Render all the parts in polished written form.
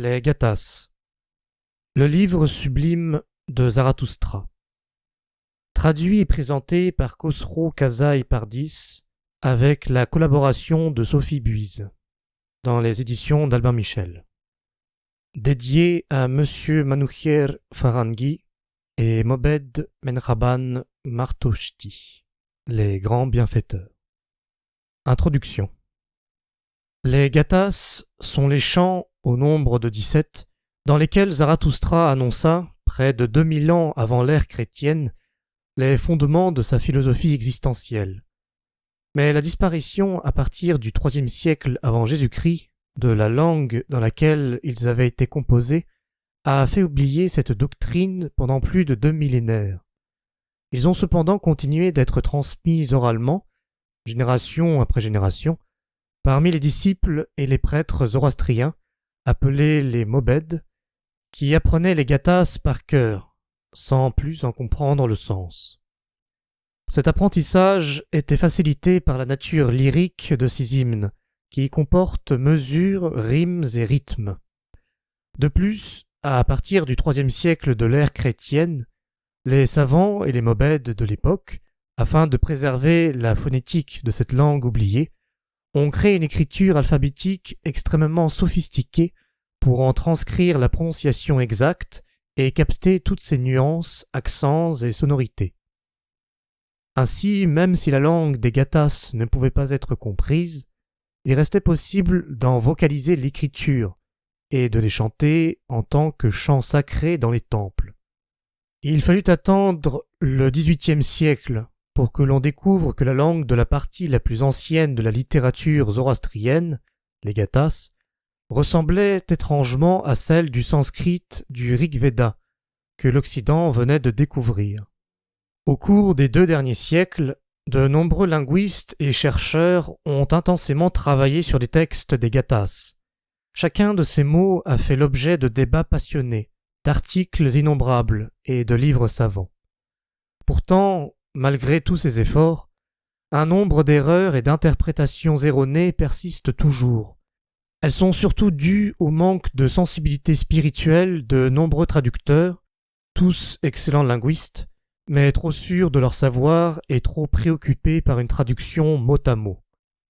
Les Gathas. Le livre sublime de Zarathustra. Traduit et présenté par Khosrow Kasaï-Pardis avec la collaboration de Sophie Buise dans les éditions d'Albin Michel. Dédié à Monsieur Manouchier Farangui et Mobed Menraban Martoshti, les grands bienfaiteurs. Introduction. Les Gathas sont les chants, au nombre de 17, dans lesquels Zarathustra annonça, près de 2000 ans avant l'ère chrétienne, les fondements de sa philosophie existentielle. Mais la disparition à partir du IIIe siècle avant Jésus-Christ de la langue dans laquelle ils avaient été composés a fait oublier cette doctrine pendant plus de 2 millénaires. Ils ont cependant continué d'être transmis oralement, génération après génération, parmi les disciples et les prêtres zoroastriens, appelés les Mobed, qui apprenaient les Gathas par cœur, sans plus en comprendre le sens. Cet apprentissage était facilité par la nature lyrique de ces hymnes, qui comportent mesures, rimes et rythmes. De plus, à partir du IIIe siècle de l'ère chrétienne, les savants et les Mobed de l'époque, afin de préserver la phonétique de cette langue oubliée, ont créé une écriture alphabétique extrêmement sophistiquée pour en transcrire la prononciation exacte et capter toutes ses nuances, accents et sonorités. Ainsi, même si la langue des Gathas ne pouvait pas être comprise, il restait possible d'en vocaliser l'écriture et de les chanter en tant que chants sacrés dans les temples. Il fallut attendre le XVIIIe siècle pour que l'on découvre que la langue de la partie la plus ancienne de la littérature zoroastrienne, les Gathas, ressemblait étrangement à celle du sanskrit du Rig Veda, que l'Occident venait de découvrir. Au cours des 2 derniers siècles, de nombreux linguistes et chercheurs ont intensément travaillé sur les textes des Gathas. Chacun de ces mots a fait l'objet de débats passionnés, d'articles innombrables et de livres savants. Pourtant, malgré tous ces efforts, un nombre d'erreurs et d'interprétations erronées persistent toujours. Elles sont surtout dues au manque de sensibilité spirituelle de nombreux traducteurs, tous excellents linguistes, mais trop sûrs de leur savoir et trop préoccupés par une traduction mot à mot.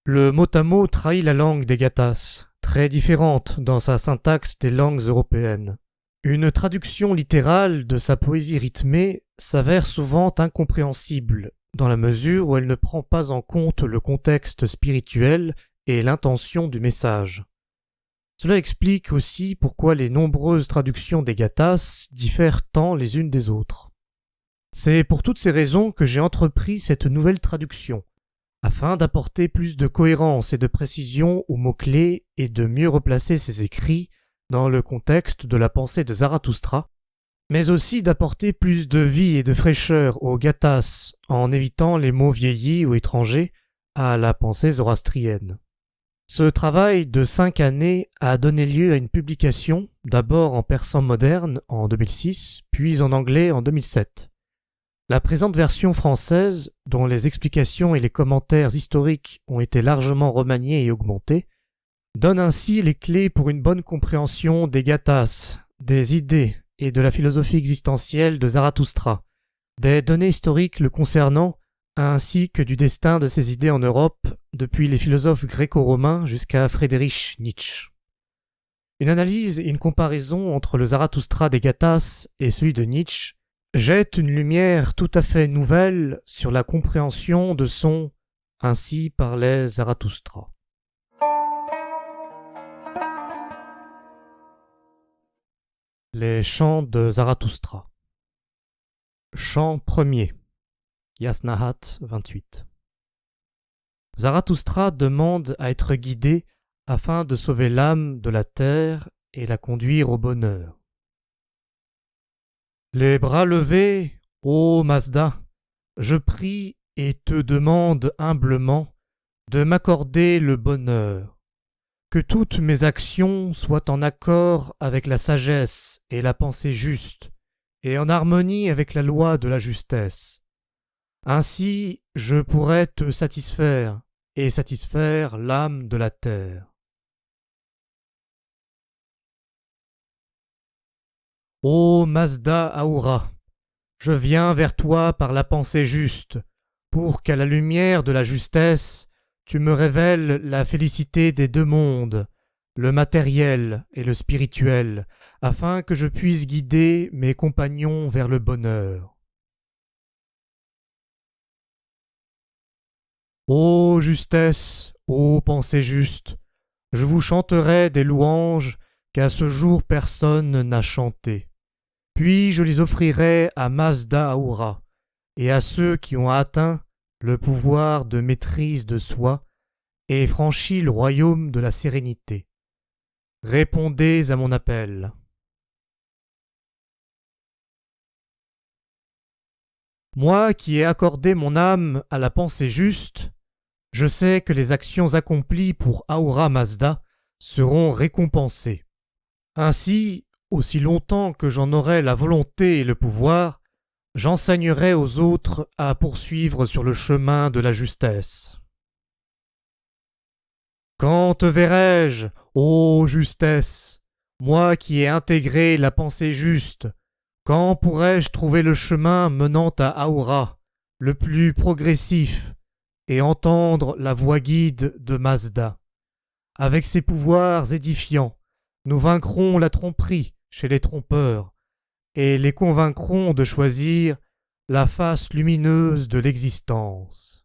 Le mot à mot trahit la langue des Gathas, très différente dans sa syntaxe des langues européennes. Une traduction littérale de sa poésie rythmée s'avère souvent incompréhensible, dans la mesure où elle ne prend pas en compte le contexte spirituel et l'intention du message. Cela explique aussi pourquoi les nombreuses traductions des Gathas diffèrent tant les unes des autres. C'est pour toutes ces raisons que j'ai entrepris cette nouvelle traduction, afin d'apporter plus de cohérence et de précision aux mots-clés et de mieux replacer ces écrits dans le contexte de la pensée de Zarathustra, mais aussi d'apporter plus de vie et de fraîcheur aux Gathas en évitant les mots vieillis ou étrangers à la pensée zoroastrienne. Ce travail de 5 années a donné lieu à une publication, d'abord en persan moderne en 2006, puis en anglais en 2007. La présente version française, dont les explications et les commentaires historiques ont été largement remaniés et augmentés, donne ainsi les clés pour une bonne compréhension des Gathas, des idées et de la philosophie existentielle de Zarathustra, des données historiques le concernant, ainsi que du destin de ces idées en Europe, depuis les philosophes gréco-romains jusqu'à Friedrich Nietzsche. Une analyse et une comparaison entre le Zarathustra des Gathas et celui de Nietzsche jette une lumière tout à fait nouvelle sur la compréhension de son « Ainsi parlait Zarathustra ». Les chants de Zarathustra. Chant premier. Yasnahat 28. Zarathustra demande à être guidé afin de sauver l'âme de la terre et la conduire au bonheur. Les bras levés, ô Mazda, je prie et te demande humblement de m'accorder le bonheur, que toutes mes actions soient en accord avec la sagesse et la pensée juste, et en harmonie avec la loi de la justesse. Ainsi, je pourrai te satisfaire et satisfaire l'âme de la terre. Ô Mazda Ahura, je viens vers toi par la pensée juste, pour qu'à la lumière de la justesse, tu me révèles la félicité des deux mondes, le matériel et le spirituel, afin que je puisse guider mes compagnons vers le bonheur. Ô justesse, ô pensée juste, je vous chanterai des louanges qu'à ce jour personne n'a chantées. Puis je les offrirai à Mazda Ahura et à ceux qui ont atteint le pouvoir de maîtrise de soi et franchi le royaume de la sérénité. Répondez à mon appel. Moi qui ai accordé mon âme à la pensée juste, je sais que les actions accomplies pour Ahura Mazda seront récompensées. Ainsi, aussi longtemps que j'en aurai la volonté et le pouvoir, j'enseignerai aux autres à poursuivre sur le chemin de la justesse. Quand te verrai-je, ô justesse, moi qui ai intégré la pensée juste, quand pourrai-je trouver le chemin menant à Ahura, le plus progressif, et entendre la voix guide de Mazda? Avec ses pouvoirs édifiants, nous vaincrons la tromperie chez les trompeurs, et les convaincrons de choisir la face lumineuse de l'existence.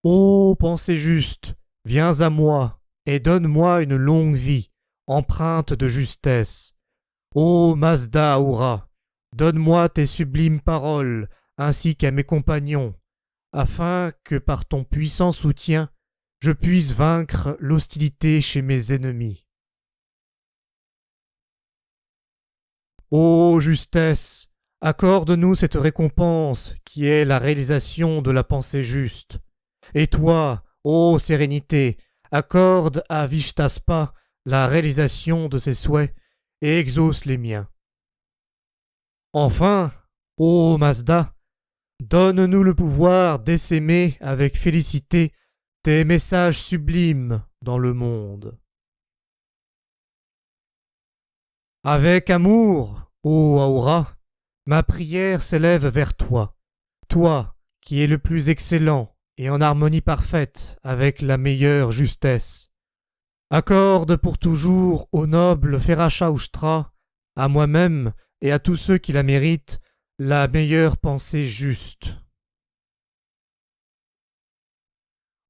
Ô pensée juste, viens à moi et donne-moi une longue vie, empreinte de justesse. Ô Mazda Ahura, donne-moi tes sublimes paroles, ainsi qu'à mes compagnons, afin que par ton puissant soutien, je puisse vaincre l'hostilité chez mes ennemis. Ô justesse, accorde-nous cette récompense qui est la réalisation de la pensée juste. Et toi, ô sérénité, accorde à Vishtaspa la réalisation de ses souhaits et exauce les miens. Enfin, ô Mazda, donne-nous le pouvoir d'essaimer avec félicité tes messages sublimes dans le monde. Avec amour, ô Ahura, ma prière s'élève vers toi, toi qui es le plus excellent et en harmonie parfaite avec la meilleure justesse. Accorde pour toujours au noble Ferashaustra, à moi-même et à tous ceux qui la méritent, la meilleure pensée juste.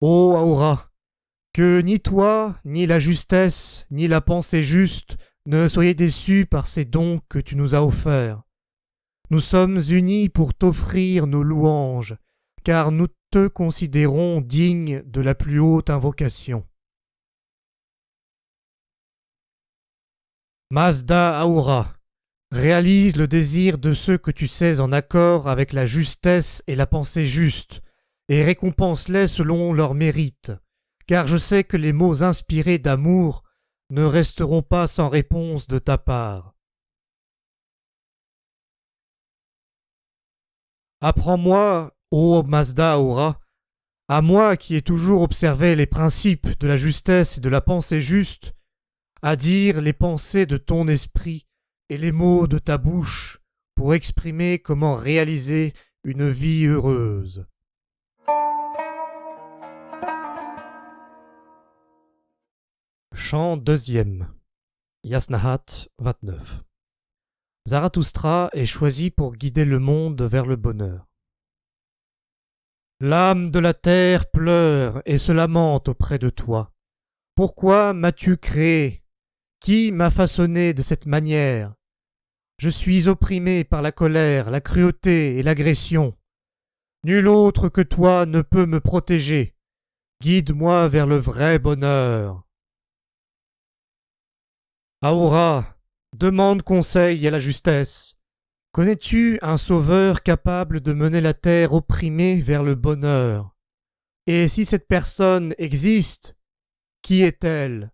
Ô Ahura, que ni toi, ni la justesse, ni la pensée juste ne soyez déçus par ces dons que tu nous as offerts. Nous sommes unis pour t'offrir nos louanges, car nous te considérons digne de la plus haute invocation. Mazda Ahura, réalise le désir de ceux que tu sais en accord avec la justesse et la pensée juste, et récompense-les selon leur mérite, car je sais que les mots inspirés d'amour ne resteront pas sans réponse de ta part. Apprends-moi, ô Mazda Ahura, à moi qui ai toujours observé les principes de la justesse et de la pensée juste, à dire les pensées de ton esprit et les mots de ta bouche pour exprimer comment réaliser une vie heureuse. Chant 2e. Yasnahat 29. Zarathustra est choisi pour guider le monde vers le bonheur. L'âme de la terre pleure et se lamente auprès de toi. Pourquoi m'as-tu créé? Qui m'a façonné de cette manière? Je suis opprimé par la colère, la cruauté et l'agression. Nul autre que toi ne peut me protéger. Guide-moi vers le vrai bonheur. Ahura, demande conseil à la justesse. Connais-tu un sauveur capable de mener la terre opprimée vers le bonheur? Et si cette personne existe, qui est-elle?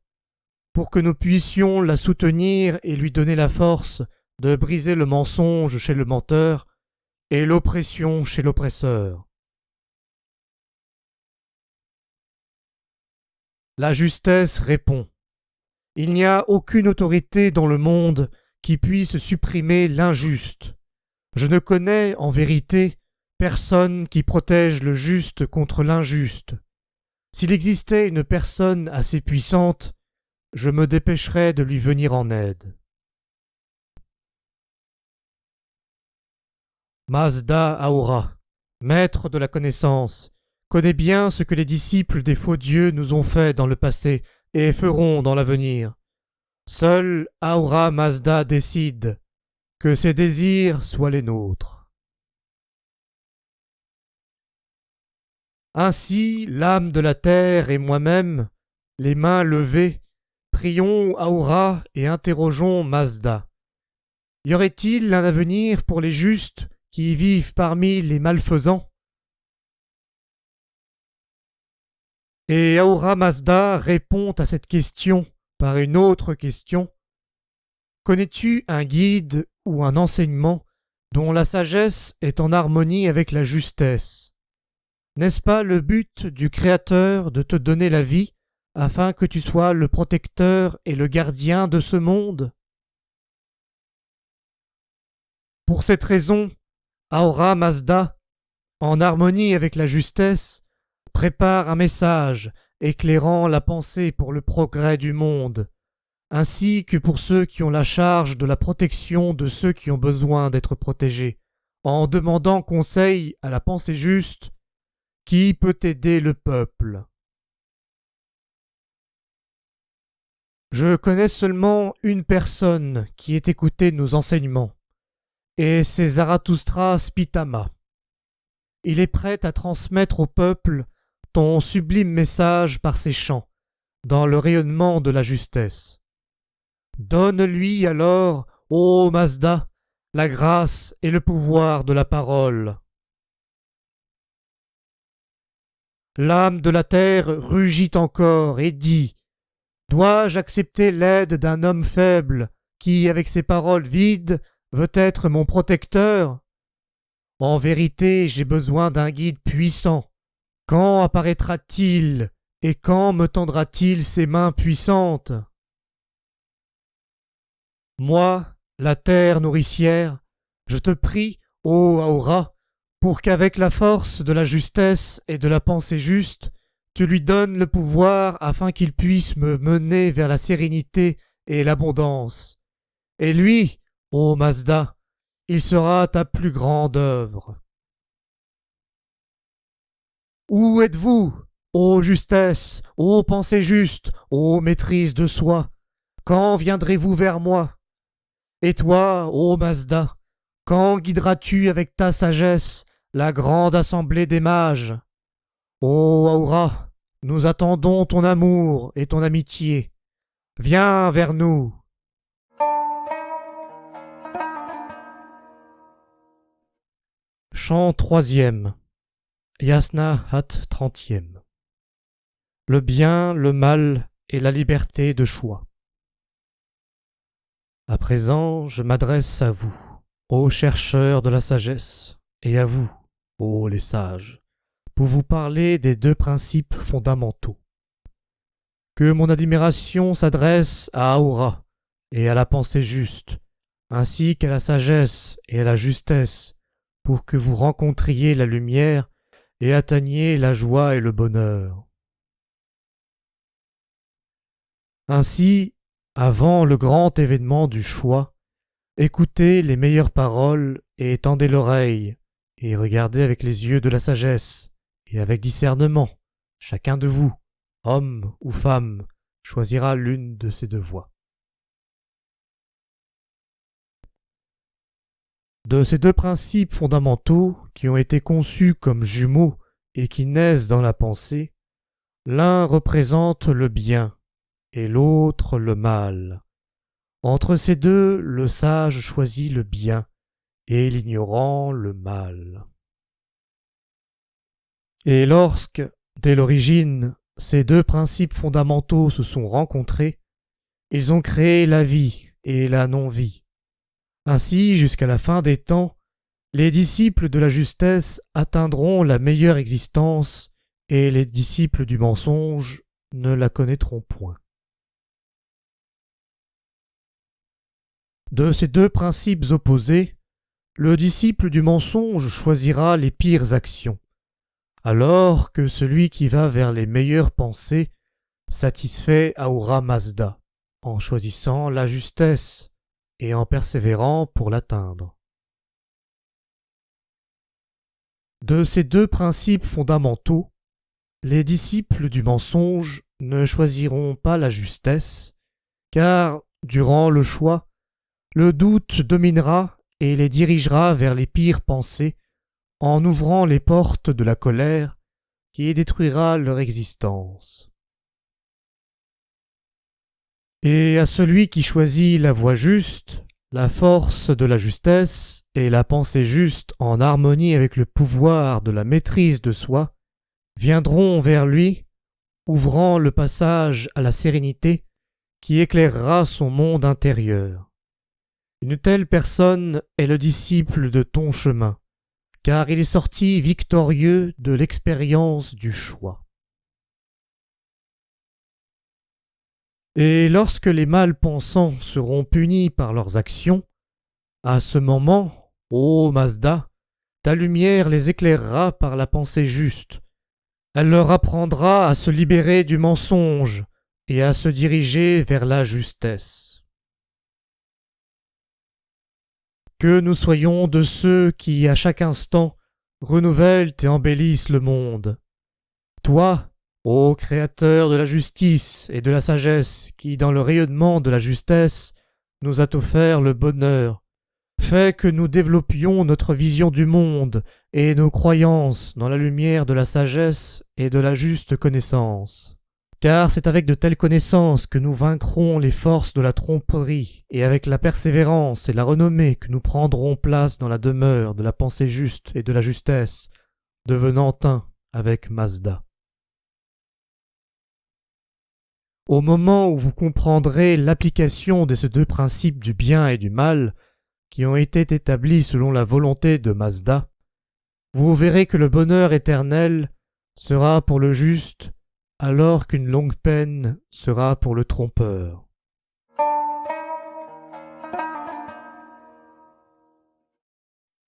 Pour que nous puissions la soutenir et lui donner la force de briser le mensonge chez le menteur et l'oppression chez l'oppresseur. La justesse répond. Il n'y a aucune autorité dans le monde qui puisse supprimer l'injuste. Je ne connais, en vérité, personne qui protège le juste contre l'injuste. S'il existait une personne assez puissante, je me dépêcherais de lui venir en aide. Mazda Ahura, maître de la connaissance, connaît bien ce que les disciples des faux dieux nous ont fait dans le passé et feront dans l'avenir. Seul Ahura Mazda décide que ses désirs soient les nôtres. Ainsi, l'âme de la terre et moi-même, les mains levées, prions Ahura et interrogeons Mazda. Y aurait-il un avenir pour les justes qui vivent parmi les malfaisants? Et Ahura Mazda répond à cette question par une autre question. Connais-tu un guide ou un enseignement dont la sagesse est en harmonie avec la justesse? N'est-ce pas le but du Créateur de te donner la vie afin que tu sois le protecteur et le gardien de ce monde? Pour cette raison, Ahura Mazda, en harmonie avec la justesse, prépare un message éclairant la pensée pour le progrès du monde, ainsi que pour ceux qui ont la charge de la protection de ceux qui ont besoin d'être protégés, en demandant conseil à la pensée juste, qui peut aider le peuple. Je connais seulement une personne qui ait écouté nos enseignements, et c'est Zarathustra Spitama. Il est prêt à transmettre au peuple ton sublime message par ses chants, dans le rayonnement de la justesse. Donne-lui alors, ô Mazda, la grâce et le pouvoir de la parole. L'âme de la terre rugit encore et dit: dois-je accepter l'aide d'un homme faible qui, avec ses paroles vides, veut être mon protecteur? En vérité, j'ai besoin d'un guide puissant. Quand apparaîtra-t-il et quand me tendra-t-il ses mains puissantes? Moi, la terre nourricière, je te prie, ô Ahura, pour qu'avec la force de la justesse et de la pensée juste, tu lui donnes le pouvoir afin qu'il puisse me mener vers la sérénité et l'abondance. Et lui, ô Mazda, il sera ta plus grande œuvre. Où êtes-vous, ô justesse, ô pensée juste, ô maîtrise de soi? Quand viendrez-vous vers moi? Et toi, ô Mazda, quand guideras-tu avec ta sagesse la grande assemblée des mages? Ô Ahura, nous attendons ton amour et ton amitié. Viens vers nous. Chant 3e. Yasna Hat 30e. Le bien, le mal et la liberté de choix. À présent, je m'adresse à vous, ô chercheurs de la sagesse, et à vous, ô les sages, pour vous parler des deux principes fondamentaux. Que mon admiration s'adresse à Ahura et à la pensée juste, ainsi qu'à la sagesse et à la justesse, pour que vous rencontriez la lumière et atteigniez la joie et le bonheur. Ainsi, avant le grand événement du choix, écoutez les meilleures paroles et tendez l'oreille, et regardez avec les yeux de la sagesse, et avec discernement, chacun de vous, homme ou femme, choisira l'une de ces deux voies. De ces deux principes fondamentaux qui ont été conçus comme jumeaux et qui naissent dans la pensée, l'un représente le bien et l'autre le mal. Entre ces deux, le sage choisit le bien et l'ignorant le mal. Et lorsque, dès l'origine, ces deux principes fondamentaux se sont rencontrés, ils ont créé la vie et la non-vie. Ainsi, jusqu'à la fin des temps, les disciples de la justesse atteindront la meilleure existence et les disciples du mensonge ne la connaîtront point. De ces deux principes opposés, le disciple du mensonge choisira les pires actions, alors que celui qui va vers les meilleures pensées satisfait Ahura Mazda, en choisissant la justesse et en persévérant pour l'atteindre. De ces deux principes fondamentaux, les disciples du mensonge ne choisiront pas la justesse, car, durant le choix, le doute dominera et les dirigera vers les pires pensées, en ouvrant les portes de la colère qui détruira leur existence. Et à celui qui choisit la voie juste, la force de la justesse et la pensée juste en harmonie avec le pouvoir de la maîtrise de soi, viendront vers lui, ouvrant le passage à la sérénité qui éclairera son monde intérieur. Une telle personne est le disciple de ton chemin, car il est sorti victorieux de l'expérience du choix. Et lorsque les mal-pensants seront punis par leurs actions, à ce moment, ô Mazda, ta lumière les éclairera par la pensée juste. Elle leur apprendra à se libérer du mensonge et à se diriger vers la justesse. Que nous soyons de ceux qui, à chaque instant, renouvellent et embellissent le monde. Toi, ô Créateur de la justice et de la sagesse, qui, dans le rayonnement de la justesse, nous as offert le bonheur, fais que nous développions notre vision du monde et nos croyances dans la lumière de la sagesse et de la juste connaissance. Car c'est avec de telles connaissances que nous vaincrons les forces de la tromperie, et avec la persévérance et la renommée que nous prendrons place dans la demeure de la pensée juste et de la justesse, devenant un avec Mazda. Au moment où vous comprendrez l'application de ces deux principes du bien et du mal, qui ont été établis selon la volonté de Mazda, vous verrez que le bonheur éternel sera pour le juste, alors qu'une longue peine sera pour le trompeur.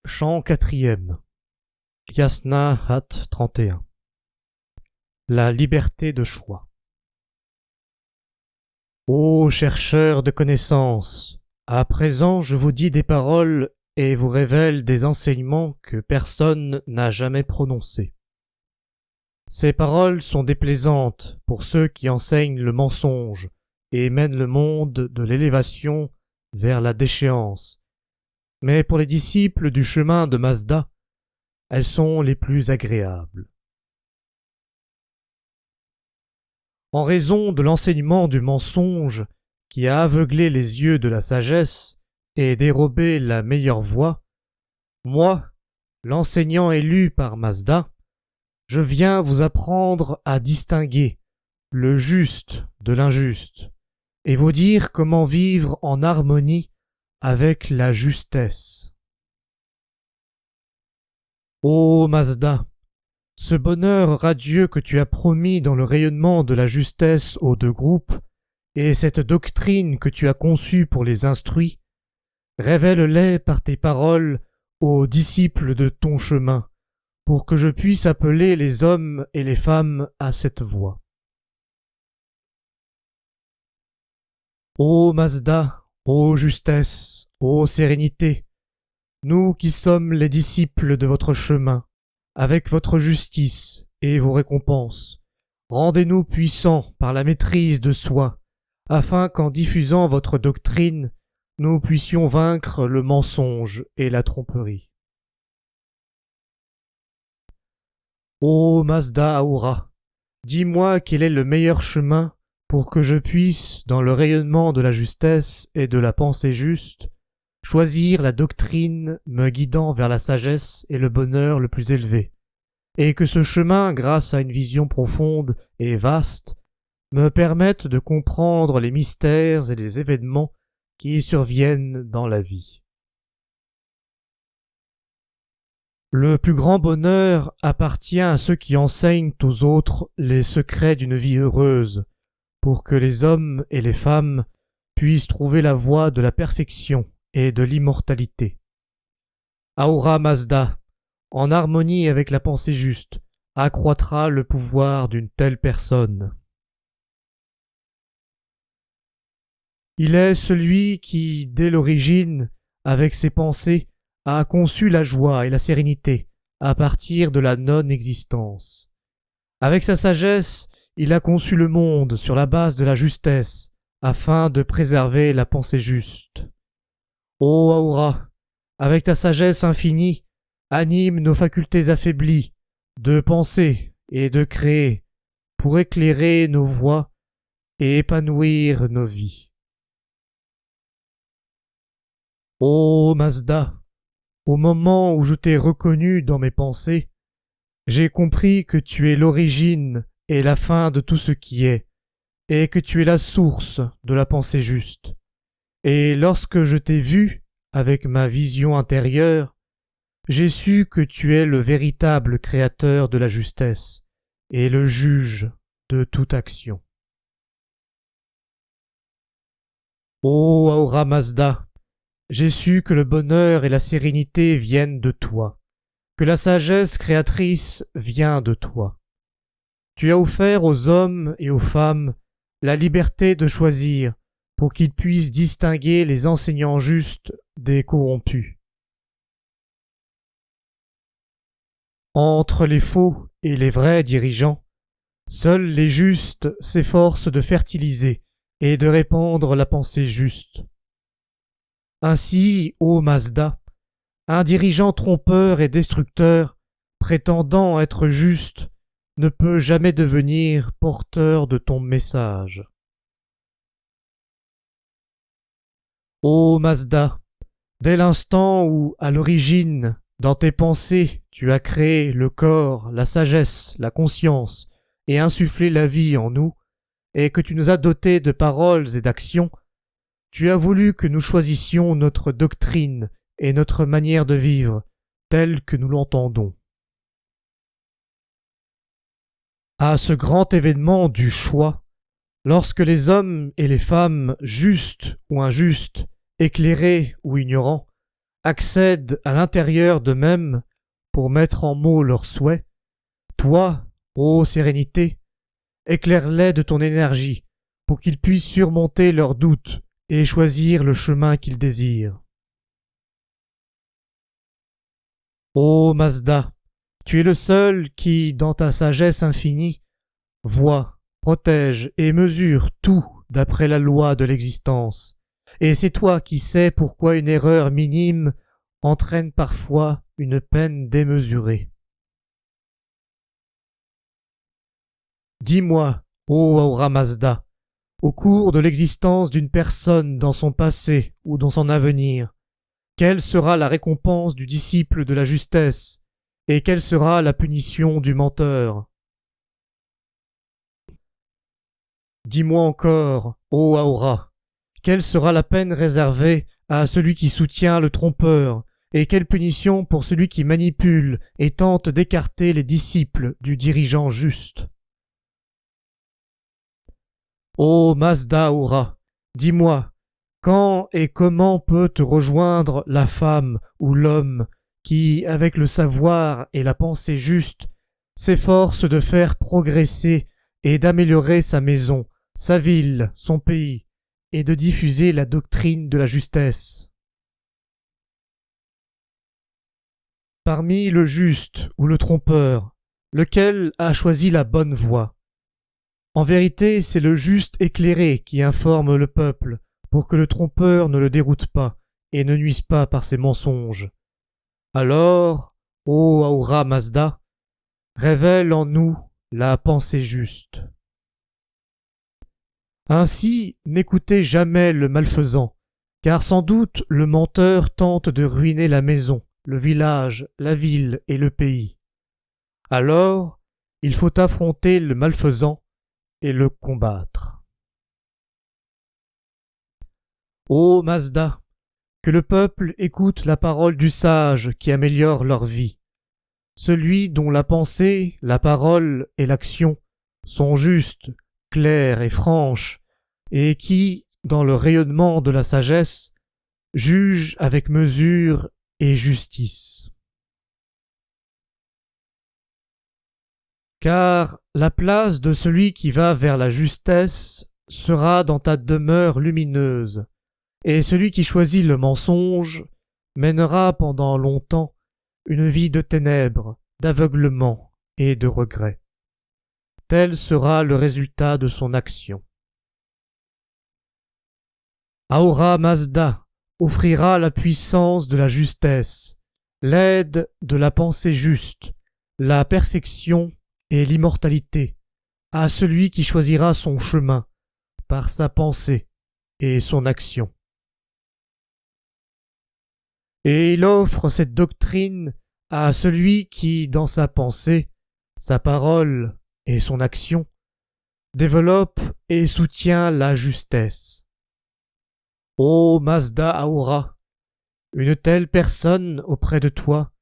Chant 4e. Yasna Hat 31. La liberté de choix. Ô chercheurs de connaissances, à présent je vous dis des paroles et vous révèle des enseignements que personne n'a jamais prononcés. Ces paroles sont déplaisantes pour ceux qui enseignent le mensonge et mènent le monde de l'élévation vers la déchéance. Mais pour les disciples du chemin de Mazda, elles sont les plus agréables. En raison de l'enseignement du mensonge qui a aveuglé les yeux de la sagesse et dérobé la meilleure voie, moi, l'enseignant élu par Mazda, je viens vous apprendre à distinguer le juste de l'injuste et vous dire comment vivre en harmonie avec la justesse. Ô Mazda, ce bonheur radieux que tu as promis dans le rayonnement de la justesse aux deux groupes et cette doctrine que tu as conçue pour les instruits, révèle-les par tes paroles aux disciples de ton chemin, pour que je puisse appeler les hommes et les femmes à cette voie. Ô Mazda, ô justesse, ô sérénité, nous qui sommes les disciples de votre chemin, avec votre justice et vos récompenses, rendez-nous puissants par la maîtrise de soi, afin qu'en diffusant votre doctrine, nous puissions vaincre le mensonge et la tromperie. Ô Mazda Ahura, dis-moi quel est le meilleur chemin pour que je puisse, dans le rayonnement de la justesse et de la pensée juste, choisir la doctrine me guidant vers la sagesse et le bonheur le plus élevé, et que ce chemin, grâce à une vision profonde et vaste, me permette de comprendre les mystères et les événements qui surviennent dans la vie. Le plus grand bonheur appartient à ceux qui enseignent aux autres les secrets d'une vie heureuse, pour que les hommes et les femmes puisse trouver la voie de la perfection et de l'immortalité. Ahura Mazda, en harmonie avec la pensée juste, accroîtra le pouvoir d'une telle personne. Il est celui qui, dès l'origine, avec ses pensées, a conçu la joie et la sérénité à partir de la non-existence. Avec sa sagesse, il a conçu le monde sur la base de la justesse, afin de préserver la pensée juste. Ô Ahura, avec ta sagesse infinie, anime nos facultés affaiblies de penser et de créer pour éclairer nos voies et épanouir nos vies. Ô Mazda, au moment où je t'ai reconnu dans mes pensées, j'ai compris que tu es l'origine et la fin de tout ce qui est, et que tu es la source de la pensée juste. Et lorsque je t'ai vu, avec ma vision intérieure, j'ai su que tu es le véritable créateur de la justesse et le juge de toute action. Ô Ahura Mazda, j'ai su que le bonheur et la sérénité viennent de toi, que la sagesse créatrice vient de toi. Tu as offert aux hommes et aux femmes la liberté de choisir pour qu'ils puissent distinguer les enseignants justes des corrompus. Entre les faux et les vrais dirigeants, seuls les justes s'efforcent de fertiliser et de répandre la pensée juste. Ainsi, ô Mazda, un dirigeant trompeur et destructeur, prétendant être juste, ne peut jamais devenir porteur de ton message. Ô Mazda, dès l'instant où, à l'origine, dans tes pensées, tu as créé le corps, la sagesse, la conscience, et insufflé la vie en nous, et que tu nous as dotés de paroles et d'actions, tu as voulu que nous choisissions notre doctrine et notre manière de vivre, telle que nous l'entendons. À ce grand événement du choix, lorsque les hommes et les femmes, justes ou injustes, éclairés ou ignorants, accèdent à l'intérieur d'eux-mêmes pour mettre en mots leurs souhaits, toi, ô sérénité, éclaire-les de ton énergie pour qu'ils puissent surmonter leurs doutes et choisir le chemin qu'ils désirent. Ô Mazda, tu es le seul qui, dans ta sagesse infinie, voit, protège et mesure tout d'après la loi de l'existence, et c'est toi qui sais pourquoi une erreur minime entraîne parfois une peine démesurée. Dis-moi, ô Ahura Mazda, au cours de l'existence d'une personne dans son passé ou dans son avenir, quelle sera la récompense du disciple de la justesse, et quelle sera la punition du menteur? Dis-moi encore, ô Ahura, quelle sera la peine réservée à celui qui soutient le trompeur, et quelle punition pour celui qui manipule et tente d'écarter les disciples du dirigeant juste? Ô Mazda Ahura, dis-moi, quand et comment peut te rejoindre la femme ou l'homme qui, avec le savoir et la pensée juste, s'efforce de faire progresser et d'améliorer sa maison, sa ville, son pays, et de diffuser la doctrine de la justesse? Parmi le juste ou le trompeur, lequel a choisi la bonne voie? En vérité, c'est le juste éclairé qui informe le peuple, pour que le trompeur ne le déroute pas et ne nuise pas par ses mensonges. Alors, ô Ahura Mazda, révèle en nous la pensée juste. Ainsi, n'écoutez jamais le malfaisant, car sans doute le menteur tente de ruiner la maison, le village, la ville et le pays. Alors, il faut affronter le malfaisant et le combattre. Ô Mazda, que le peuple écoute la parole du sage qui améliore leur vie, celui dont la pensée, la parole et l'action sont justes, claires et franches, et qui, dans le rayonnement de la sagesse, juge avec mesure et justice. Car la place de celui qui va vers la justesse sera dans ta demeure lumineuse, et celui qui choisit le mensonge mènera pendant longtemps une vie de ténèbres, d'aveuglement et de regret. Tel sera le résultat de son action. Ahura Mazda offrira la puissance de la justesse, l'aide de la pensée juste, la perfection et l'immortalité à celui qui choisira son chemin par sa pensée et son action. Et il offre cette doctrine à celui qui, dans sa pensée, sa parole et son action, développe et soutient la justesse. Ô Mazda Ahura, une telle personne auprès de toi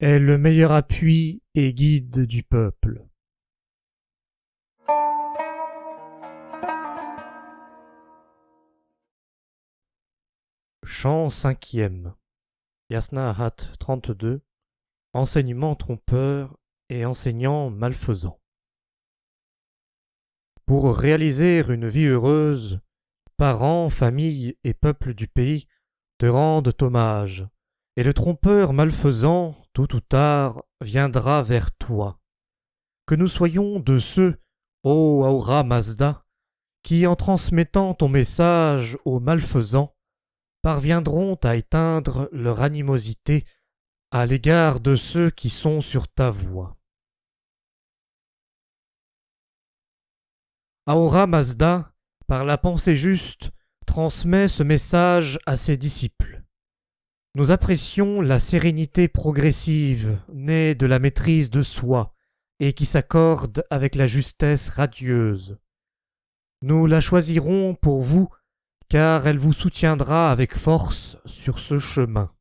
est le meilleur appui et guide du peuple. Chant 5e. Yasnahat 32. Enseignement trompeur et enseignant malfaisant. Pour réaliser une vie heureuse, parents, familles et peuples du pays te rendent hommage, et le trompeur malfaisant, tôt ou tard, viendra vers toi. Que nous soyons de ceux, ô Ahura Mazda, qui, en transmettant ton message aux malfaisants, parviendront à éteindre leur animosité à l'égard de ceux qui sont sur ta voie. Ahura Mazda, par la pensée juste, transmet ce message à ses disciples. Nous apprécions la sérénité progressive née de la maîtrise de soi et qui s'accorde avec la justesse radieuse. Nous la choisirons pour vous car elle vous soutiendra avec force sur ce chemin.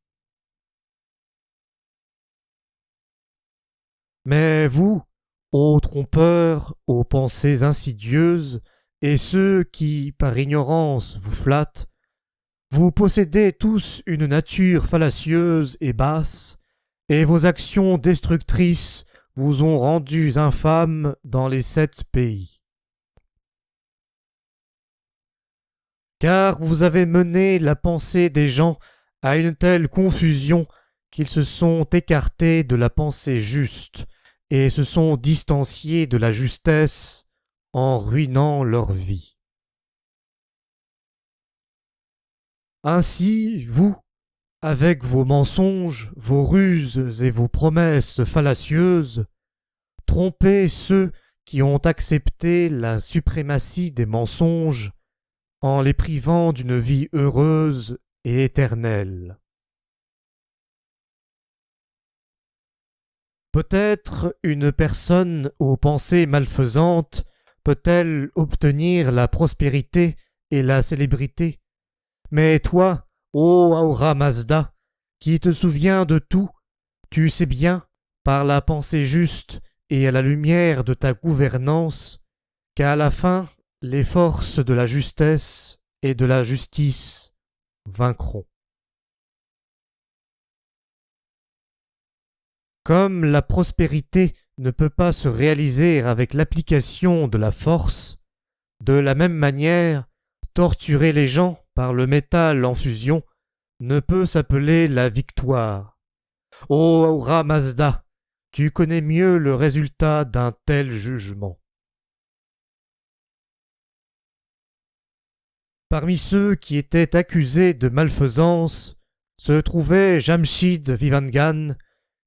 Mais vous, ô trompeurs, aux pensées insidieuses, et ceux qui, par ignorance, vous flattent, vous possédez tous une nature fallacieuse et basse, et vos actions destructrices vous ont rendus infâmes dans les 7 pays. Car vous avez mené la pensée des gens à une telle confusion qu'ils se sont écartés de la pensée juste et se sont distanciés de la justesse en ruinant leur vie. Ainsi, vous, avec vos mensonges, vos ruses et vos promesses fallacieuses, trompez ceux qui ont accepté la suprématie des mensonges en les privant d'une vie heureuse et éternelle. Peut-être une personne aux pensées malfaisantes peut-elle obtenir la prospérité et la célébrité, mais toi, ô Ahura Mazda, qui te souviens de tout, tu sais bien, par la pensée juste et à la lumière de ta gouvernance, qu'à la fin, les forces de la justesse et de la justice vaincront. Comme la prospérité ne peut pas se réaliser avec l'application de la force, de la même manière, torturer les gens par le métal en fusion ne peut s'appeler la victoire. Ô Ahura Mazda, tu connais mieux le résultat d'un tel jugement. Parmi ceux qui étaient accusés de malfaisance se trouvait Jamshid Vivangan,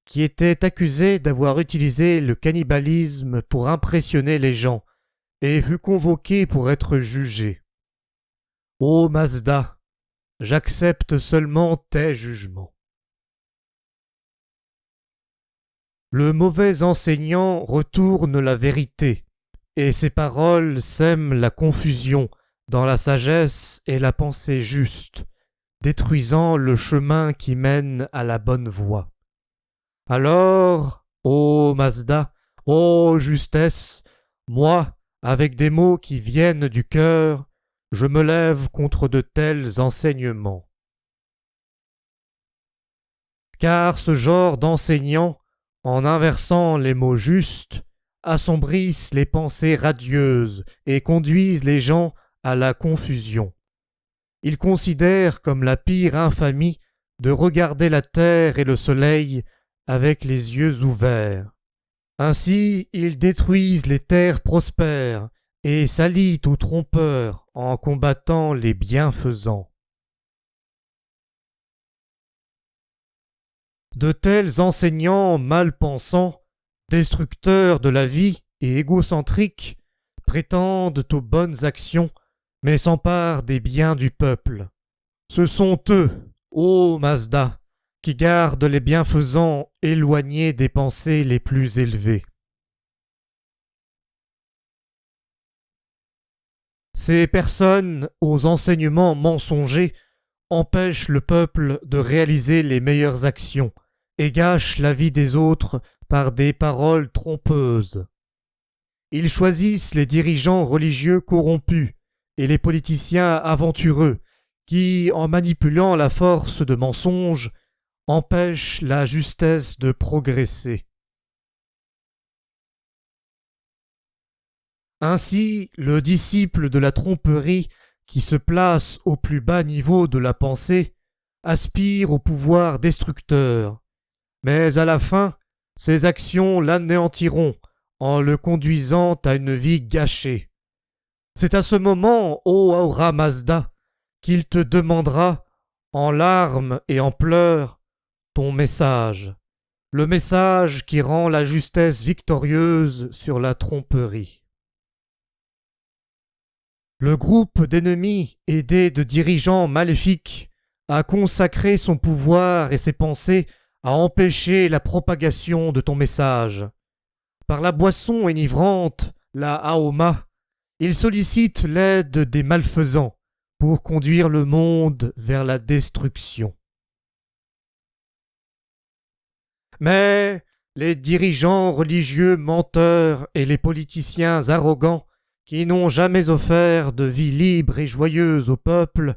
qui était accusé d'avoir utilisé le cannibalisme pour impressionner les gens, et fut convoqué pour être jugé. Ô Mazda, j'accepte seulement tes jugements. Le mauvais enseignant retourne la vérité, et ses paroles sèment la confusion dans la sagesse et la pensée juste, détruisant le chemin qui mène à la bonne voie. Alors, ô Mazda, ô justesse, moi, avec des mots qui viennent du cœur, je me lève contre de tels enseignements. Car ce genre d'enseignants, en inversant les mots justes, assombrissent les pensées radieuses et conduisent les gens à la confusion. Ils considèrent comme la pire infamie de regarder la terre et le soleil avec les yeux ouverts. Ainsi, ils détruisent les terres prospères et s'allient aux trompeurs en combattant les bienfaisants. De tels enseignants mal pensants, destructeurs de la vie et égocentriques, prétendent aux bonnes actions, mais s'emparent des biens du peuple. Ce sont eux, ô Mazda, qui gardent les bienfaisants éloignés des pensées les plus élevées. Ces personnes, aux enseignements mensongers, empêchent le peuple de réaliser les meilleures actions et gâchent la vie des autres par des paroles trompeuses. Ils choisissent les dirigeants religieux corrompus et les politiciens aventureux qui, en manipulant la force de mensonges, empêchent la justesse de progresser. Ainsi, le disciple de la tromperie, qui se place au plus bas niveau de la pensée, aspire au pouvoir destructeur, mais à la fin, ses actions l'anéantiront en le conduisant à une vie gâchée. C'est à ce moment, ô Ahura Mazda, qu'il te demandera, en larmes et en pleurs, ton message, le message qui rend la justesse victorieuse sur la tromperie. Le groupe d'ennemis, aidé de dirigeants maléfiques, a consacré son pouvoir et ses pensées à empêcher la propagation de ton message. Par la boisson enivrante, la Aoma, il sollicite l'aide des malfaisants pour conduire le monde vers la destruction. Mais les dirigeants religieux menteurs et les politiciens arrogants qui n'ont jamais offert de vie libre et joyeuse au peuple,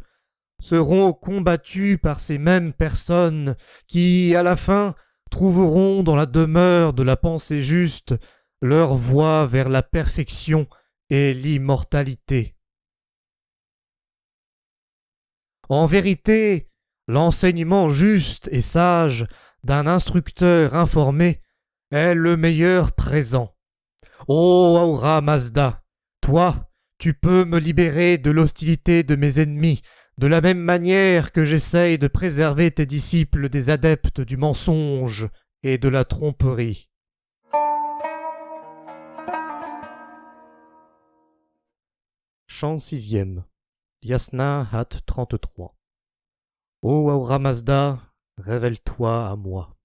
seront combattus par ces mêmes personnes qui, à la fin, trouveront dans la demeure de la pensée juste leur voie vers la perfection et l'immortalité. En vérité, l'enseignement juste et sage d'un instructeur informé est le meilleur présent. Ô Ahura Mazda, toi, tu peux me libérer de l'hostilité de mes ennemis, de la même manière que j'essaye de préserver tes disciples des adeptes du mensonge et de la tromperie. Chant 6e. Yasna Hat 33. Ô Ahura Mazda, révèle-toi à moi.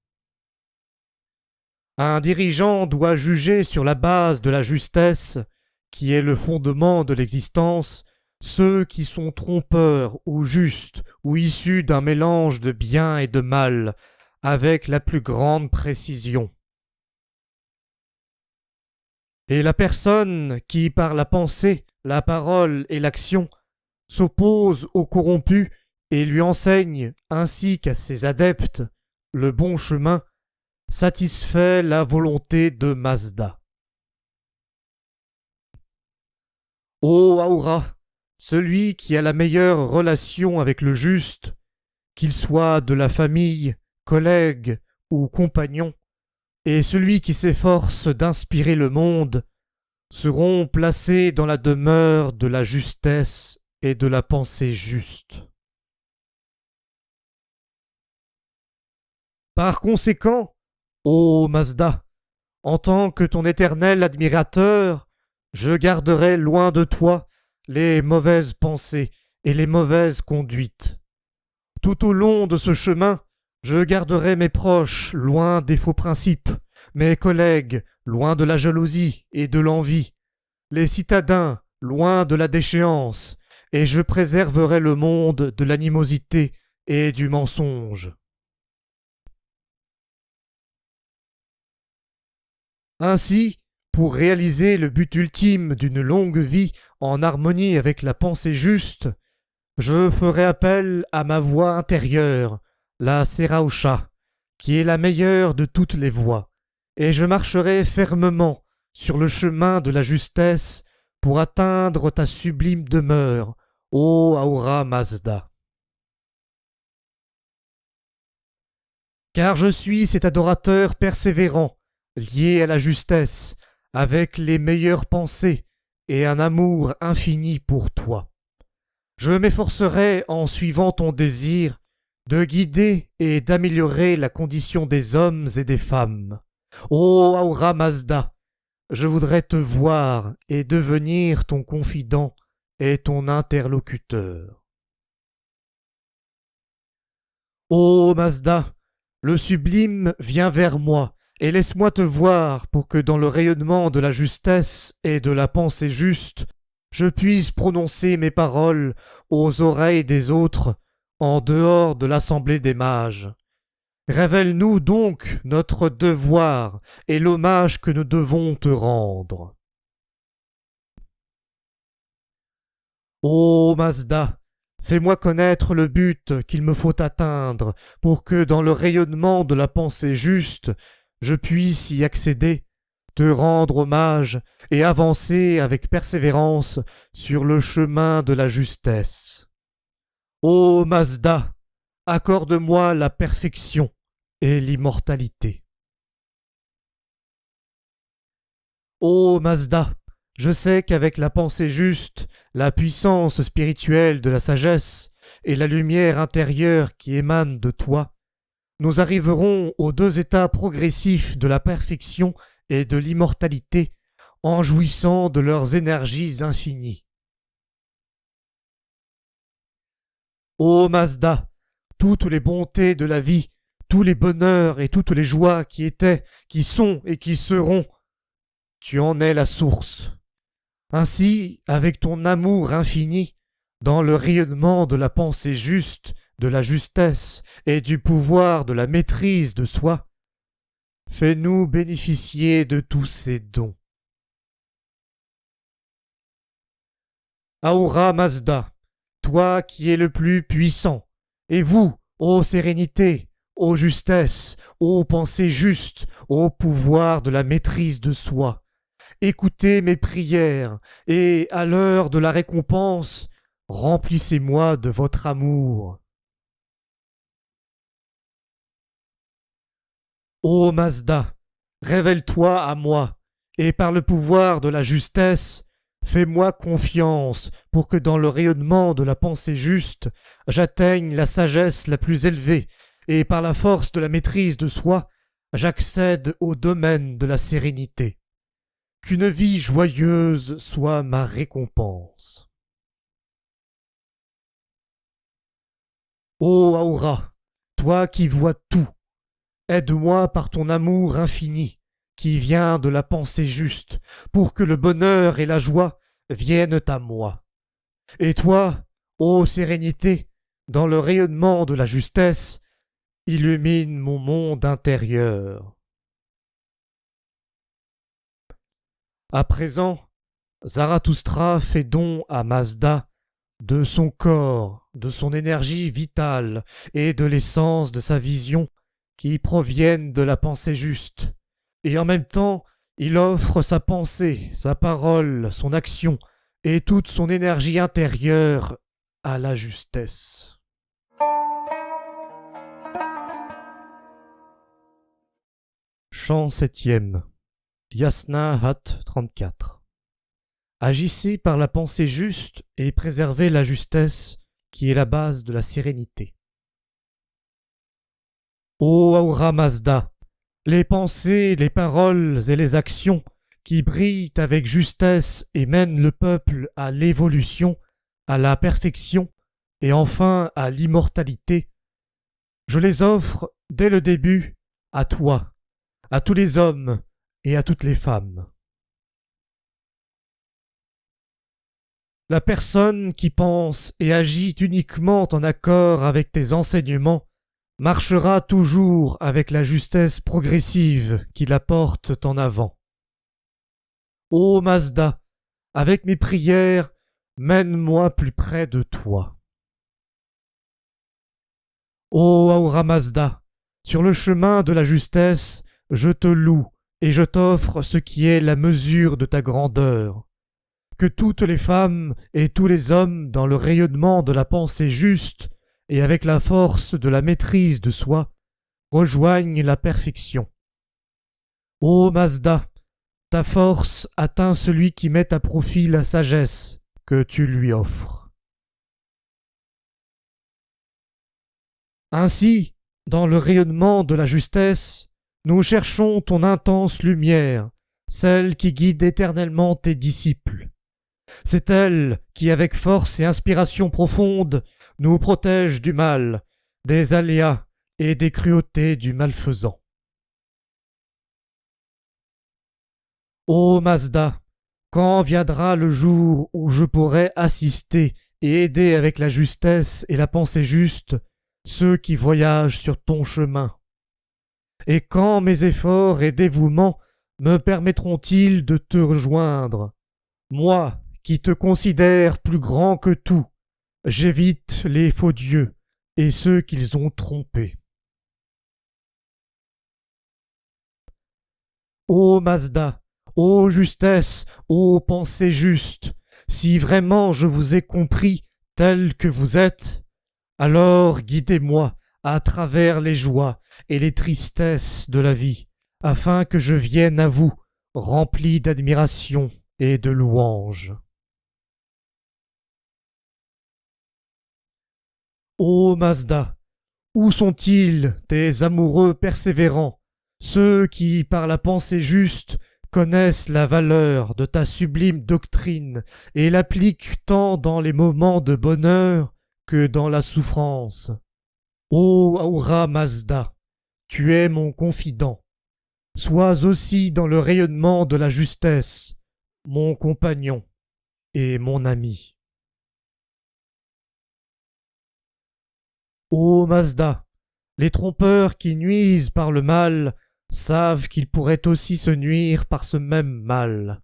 Un dirigeant doit juger sur la base de la justesse, qui est le fondement de l'existence, ceux qui sont trompeurs ou justes ou issus d'un mélange de bien et de mal, avec la plus grande précision. Et la personne qui, par la pensée, la parole et l'action, s'oppose au corrompu et lui enseigne, ainsi qu'à ses adeptes, le bon chemin, satisfait la volonté de Mazda. Ô Ahura, celui qui a la meilleure relation avec le juste, qu'il soit de la famille, collègue ou compagnon, et celui qui s'efforce d'inspirer le monde, seront placés dans la demeure de la justesse et de la pensée juste. Par conséquent, ô Mazda, en tant que ton éternel admirateur, je garderai loin de toi les mauvaises pensées et les mauvaises conduites. Tout au long de ce chemin, je garderai mes proches loin des faux principes, mes collègues loin de la jalousie et de l'envie, les citadins loin de la déchéance, et je préserverai le monde de l'animosité et du mensonge. Ainsi, pour réaliser le but ultime d'une longue vie en harmonie avec la pensée juste, je ferai appel à ma voix intérieure, la Seraosha, qui est la meilleure de toutes les voies, et je marcherai fermement sur le chemin de la justesse pour atteindre ta sublime demeure, ô Ahura Mazda. Car je suis cet adorateur persévérant, lié à la justesse, avec les meilleures pensées et un amour infini pour toi. Je m'efforcerai, en suivant ton désir, de guider et d'améliorer la condition des hommes et des femmes. Ô Ahura Mazda, je voudrais te voir et devenir ton confident et ton interlocuteur. Ô Mazda, le sublime vient vers moi, et laisse-moi te voir pour que dans le rayonnement de la justesse et de la pensée juste, je puisse prononcer mes paroles aux oreilles des autres, en dehors de l'assemblée des mages. Révèle-nous donc notre devoir et l'hommage que nous devons te rendre. Ô Mazda, fais-moi connaître le but qu'il me faut atteindre pour que dans le rayonnement de la pensée juste, je puisse y accéder, te rendre hommage et avancer avec persévérance sur le chemin de la justesse. Ô Mazda, accorde-moi la perfection et l'immortalité. Ô Mazda, je sais qu'avec la pensée juste, la puissance spirituelle de la sagesse et la lumière intérieure qui émane de toi, nous arriverons aux deux états progressifs de la perfection et de l'immortalité en jouissant de leurs énergies infinies. Ô Mazda, toutes les bontés de la vie, tous les bonheurs et toutes les joies qui étaient, qui sont et qui seront, tu en es la source. Ainsi, avec ton amour infini, dans le rayonnement de la pensée juste, de la justesse et du pouvoir de la maîtrise de soi, fais-nous bénéficier de tous ces dons. Ahura Mazda, toi qui es le plus puissant, et vous, ô sérénité, ô justesse, ô pensée juste, ô pouvoir de la maîtrise de soi, écoutez mes prières, et à l'heure de la récompense, remplissez-moi de votre amour. Ô Mazda, révèle-toi à moi, et par le pouvoir de la justesse, fais-moi confiance pour que dans le rayonnement de la pensée juste, j'atteigne la sagesse la plus élevée, et par la force de la maîtrise de soi, j'accède au domaine de la sérénité. Qu'une vie joyeuse soit ma récompense. Ô Ahura, toi qui vois tout, aide-moi par ton amour infini, qui vient de la pensée juste, pour que le bonheur et la joie viennent à moi. Et toi, ô sérénité, dans le rayonnement de la justesse, illumine mon monde intérieur. À présent, Zarathustra fait don à Mazda de son corps, de son énergie vitale et de l'essence de sa vision qui proviennent de la pensée juste. Et en même temps, il offre sa pensée, sa parole, son action et toute son énergie intérieure à la justesse. Chant 7e. Yasna Hat 34. Agissez par la pensée juste et préservez la justesse qui est la base de la sérénité. Ô Ahura Mazda, les pensées, les paroles et les actions qui brillent avec justesse et mènent le peuple à l'évolution, à la perfection et enfin à l'immortalité, je les offre dès le début à toi, à tous les hommes et à toutes les femmes. La personne qui pense et agit uniquement en accord avec tes enseignements marchera toujours avec la justesse progressive qui la porte en avant. Ô Mazda, avec mes prières, mène-moi plus près de toi. Ô Ahura Mazda, sur le chemin de la justesse, je te loue et je t'offre ce qui est la mesure de ta grandeur. Que toutes les femmes et tous les hommes, dans le rayonnement de la pensée juste et avec la force de la maîtrise de soi, rejoignent la perfection. Ô Mazda, ta force atteint celui qui met à profit la sagesse que tu lui offres. Ainsi, dans le rayonnement de la justesse, nous cherchons ton intense lumière, celle qui guide éternellement tes disciples. C'est elle qui, avec force et inspiration profonde, nous protège du mal, des aléas et des cruautés du malfaisant. Ô Mazda, quand viendra le jour où je pourrai assister et aider avec la justesse et la pensée juste ceux qui voyagent sur ton chemin? Et quand mes efforts et dévouements me permettront-ils de te rejoindre? Moi, qui te considère plus grand que tout, j'évite les faux dieux et ceux qu'ils ont trompés. Ô Mazda, ô justesse, ô pensée juste, si vraiment je vous ai compris tel que vous êtes, alors guidez-moi à travers les joies et les tristesses de la vie, afin que je vienne à vous, rempli d'admiration et de louange. Ô Mazda, où sont-ils tes amoureux persévérants, ceux qui, par la pensée juste, connaissent la valeur de ta sublime doctrine et l'appliquent tant dans les moments de bonheur que dans la souffrance? Ô Ahura Mazda, tu es mon confident. Sois aussi dans le rayonnement de la justesse, mon compagnon et mon ami. Ô Mazda, les trompeurs qui nuisent par le mal savent qu'ils pourraient aussi se nuire par ce même mal.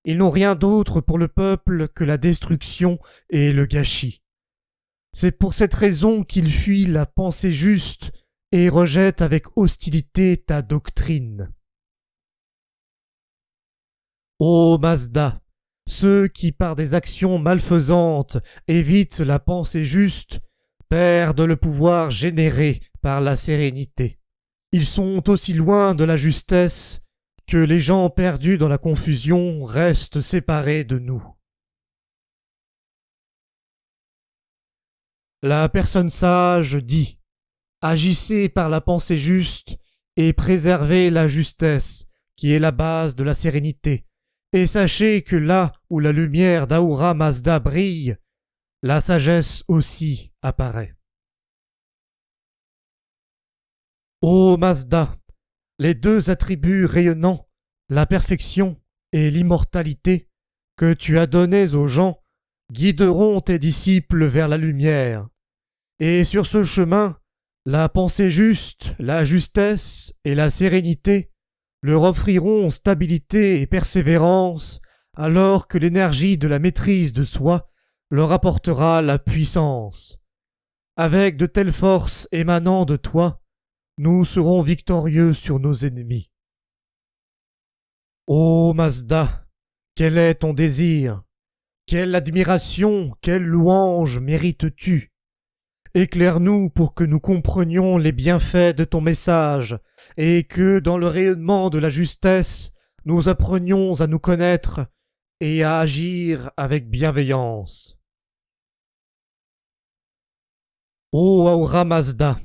Ils n'ont rien d'autre pour le peuple que la destruction et le gâchis. C'est pour cette raison qu'ils fuient la pensée juste et rejettent avec hostilité ta doctrine. Ô Mazda, ceux qui par des actions malfaisantes évitent la pensée juste perdent le pouvoir généré par la sérénité. Ils sont aussi loin de la justesse que les gens perdus dans la confusion restent séparés de nous. La personne sage dit: agissez par la pensée juste et préservez la justesse, qui est la base de la sérénité, et sachez que là où la lumière d'Ahura Mazda brille, la sagesse aussi apparaît. Ô Mazda, les deux attributs rayonnants, la perfection et l'immortalité, que tu as donnés aux gens, guideront tes disciples vers la lumière. Et sur ce chemin, la pensée juste, la justesse et la sérénité leur offriront stabilité et persévérance, alors que l'énergie de la maîtrise de soi leur apportera la puissance. Avec de telles forces émanant de toi, nous serons victorieux sur nos ennemis. Ô Mazda, quel est ton désir? Quelle admiration, quelle louange mérites-tu? Éclaire-nous pour que nous comprenions les bienfaits de ton message, et que, dans le rayonnement de la justesse, nous apprenions à nous connaître et à agir avec bienveillance. Ô Ahura Mazda,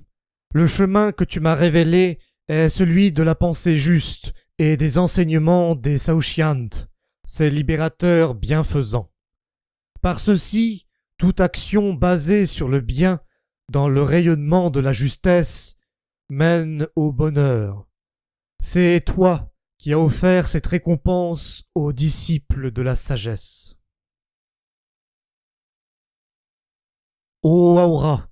le chemin que tu m'as révélé est celui de la pensée juste et des enseignements des Saoshyant, ces libérateurs bienfaisants. Par ceci, toute action basée sur le bien, dans le rayonnement de la justesse, mène au bonheur. C'est toi qui as offert cette récompense aux disciples de la sagesse. Ô Ahura,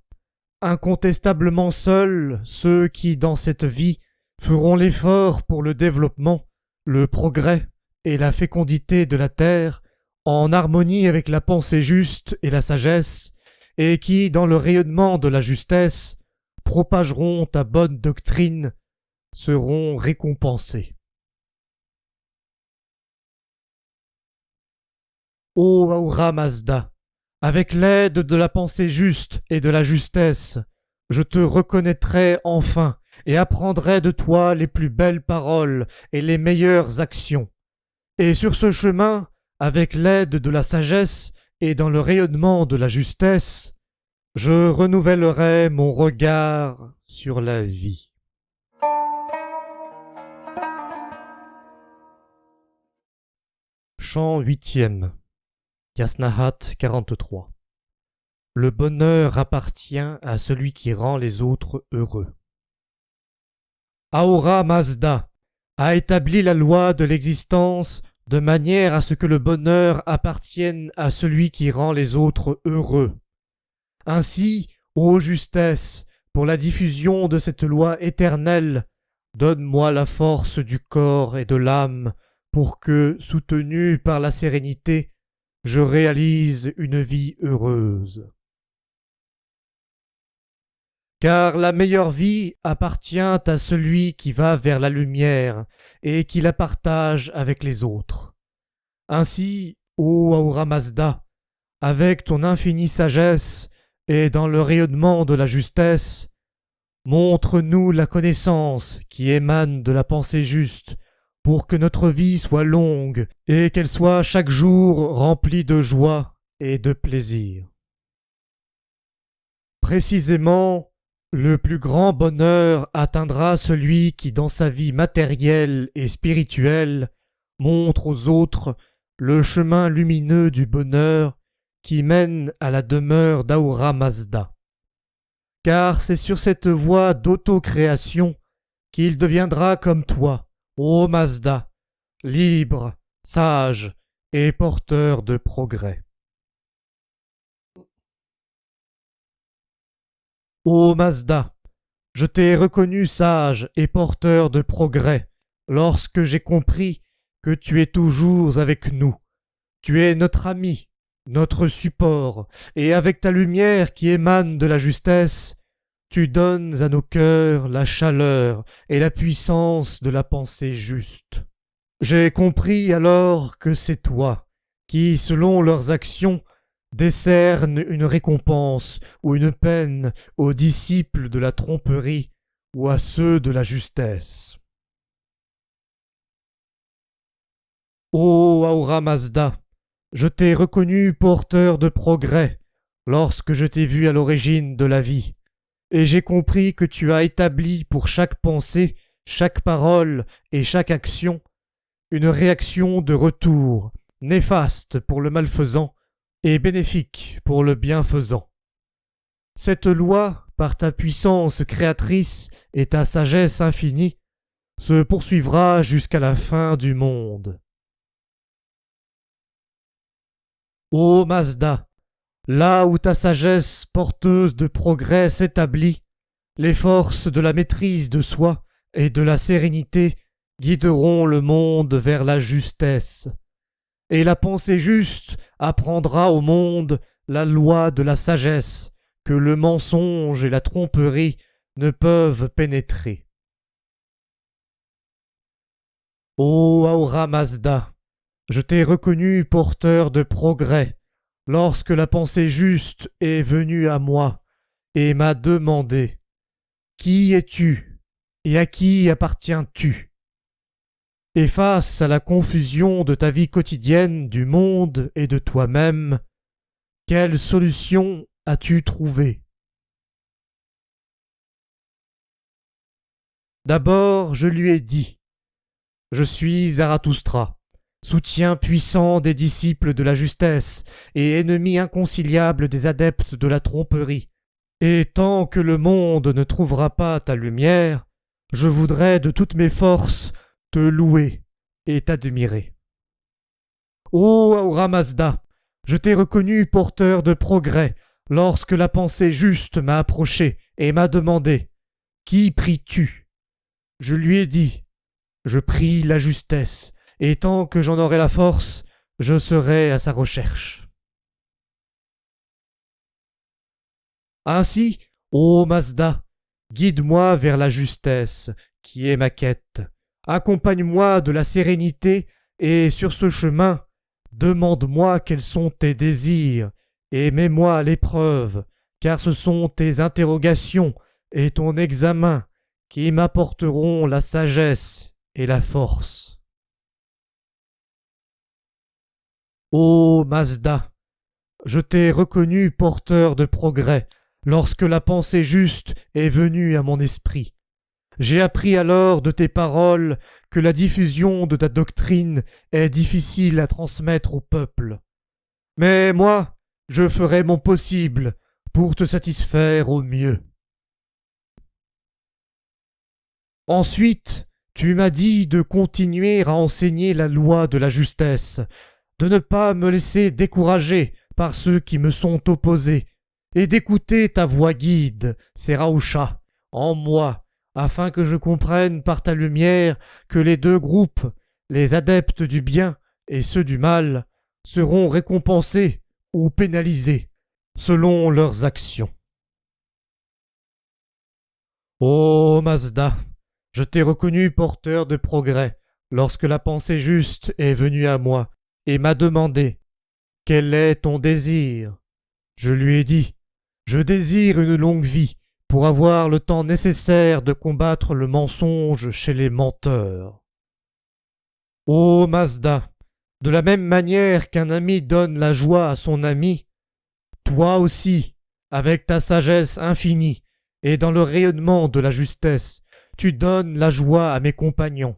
incontestablement seuls ceux qui, dans cette vie, feront l'effort pour le développement, le progrès et la fécondité de la terre, en harmonie avec la pensée juste et la sagesse, et qui, dans le rayonnement de la justesse, propageront ta bonne doctrine, seront récompensés. Ô Ahura Mazda, avec l'aide de la pensée juste et de la justesse, je te reconnaîtrai enfin et apprendrai de toi les plus belles paroles et les meilleures actions. Et sur ce chemin, avec l'aide de la sagesse et dans le rayonnement de la justesse, je renouvellerai mon regard sur la vie. Chant 8e. Yasnahat 43. Le bonheur appartient à celui qui rend les autres heureux. Ahura Mazda a établi la loi de l'existence de manière à ce que le bonheur appartienne à celui qui rend les autres heureux. Ainsi, ô justesse, pour la diffusion de cette loi éternelle, donne-moi la force du corps et de l'âme pour que, soutenu par la sérénité, je réalise une vie heureuse. Car la meilleure vie appartient à celui qui va vers la lumière et qui la partage avec les autres. Ainsi, ô Ahura Mazda, avec ton infinie sagesse et dans le rayonnement de la justesse, montre-nous la connaissance qui émane de la pensée juste, pour que notre vie soit longue et qu'elle soit chaque jour remplie de joie et de plaisir. Précisément, le plus grand bonheur atteindra celui qui, dans sa vie matérielle et spirituelle, montre aux autres le chemin lumineux du bonheur qui mène à la demeure d'Ahura Mazda. Car c'est sur cette voie d'autocréation qu'il deviendra comme toi, ô Mazda, libre, sage et porteur de progrès. Ô Mazda, je t'ai reconnu sage et porteur de progrès lorsque j'ai compris que tu es toujours avec nous. Tu es notre ami, notre support, et avec ta lumière qui émane de la justesse, tu donnes à nos cœurs la chaleur et la puissance de la pensée juste. J'ai compris alors que c'est toi qui, selon leurs actions, décerne une récompense ou une peine aux disciples de la tromperie ou à ceux de la justesse. Ô Ahura Mazda, je t'ai reconnu porteur de progrès lorsque je t'ai vu à l'origine de la vie, et j'ai compris que tu as établi pour chaque pensée, chaque parole et chaque action une réaction de retour, néfaste pour le malfaisant et bénéfique pour le bienfaisant. Cette loi, par ta puissance créatrice et ta sagesse infinie, se poursuivra jusqu'à la fin du monde. Ô Mazda, là où ta sagesse porteuse de progrès s'établit, les forces de la maîtrise de soi et de la sérénité guideront le monde vers la justesse. Et la pensée juste apprendra au monde la loi de la sagesse que le mensonge et la tromperie ne peuvent pénétrer. Ô Ahura Mazda, je t'ai reconnu porteur de progrès lorsque la pensée juste est venue à moi et m'a demandé « Qui es-tu et à qui appartiens-tu » Et face à la confusion de ta vie quotidienne, du monde et de toi-même, quelle solution as-tu trouvé? D'abord, je lui ai dit « Je suis Zarathustra, soutien puissant des disciples de la justesse et ennemi inconciliable des adeptes de la tromperie. Et tant que le monde ne trouvera pas ta lumière, je voudrais de toutes mes forces te louer et t'admirer. Ô Ahura Mazda, je t'ai reconnu porteur de progrès lorsque la pensée juste m'a approché et m'a demandé « Qui pries-tu » Je lui ai dit « Je prie la justesse et tant que j'en aurai la force, je serai à sa recherche. Ainsi, ô Mazda, guide-moi vers la justesse, qui est ma quête. Accompagne-moi de la sérénité, et sur ce chemin, demande-moi quels sont tes désirs, et mets-moi à l'épreuve, car ce sont tes interrogations et ton examen qui m'apporteront la sagesse et la force. Ô Mazda, je t'ai reconnu porteur de progrès lorsque la pensée juste est venue à mon esprit. J'ai appris alors de tes paroles que la diffusion de ta doctrine est difficile à transmettre au peuple. Mais moi, je ferai mon possible pour te satisfaire au mieux. Ensuite, tu m'as dit de continuer à enseigner la loi de la justesse, de ne pas me laisser décourager par ceux qui me sont opposés, et d'écouter ta voix guide, Serausha, en moi, afin que je comprenne par ta lumière que les deux groupes, les adeptes du bien et ceux du mal, seront récompensés ou pénalisés selon leurs actions. Ô Mazda, je t'ai reconnu porteur de progrès lorsque la pensée juste est venue à moi et m'a demandé « Quel est ton désir ?» Je lui ai dit « Je désire une longue vie pour avoir le temps nécessaire de combattre le mensonge chez les menteurs. » Ô Mazda, de la même manière qu'un ami donne la joie à son ami, toi aussi, avec ta sagesse infinie et dans le rayonnement de la justesse, tu donnes la joie à mes compagnons.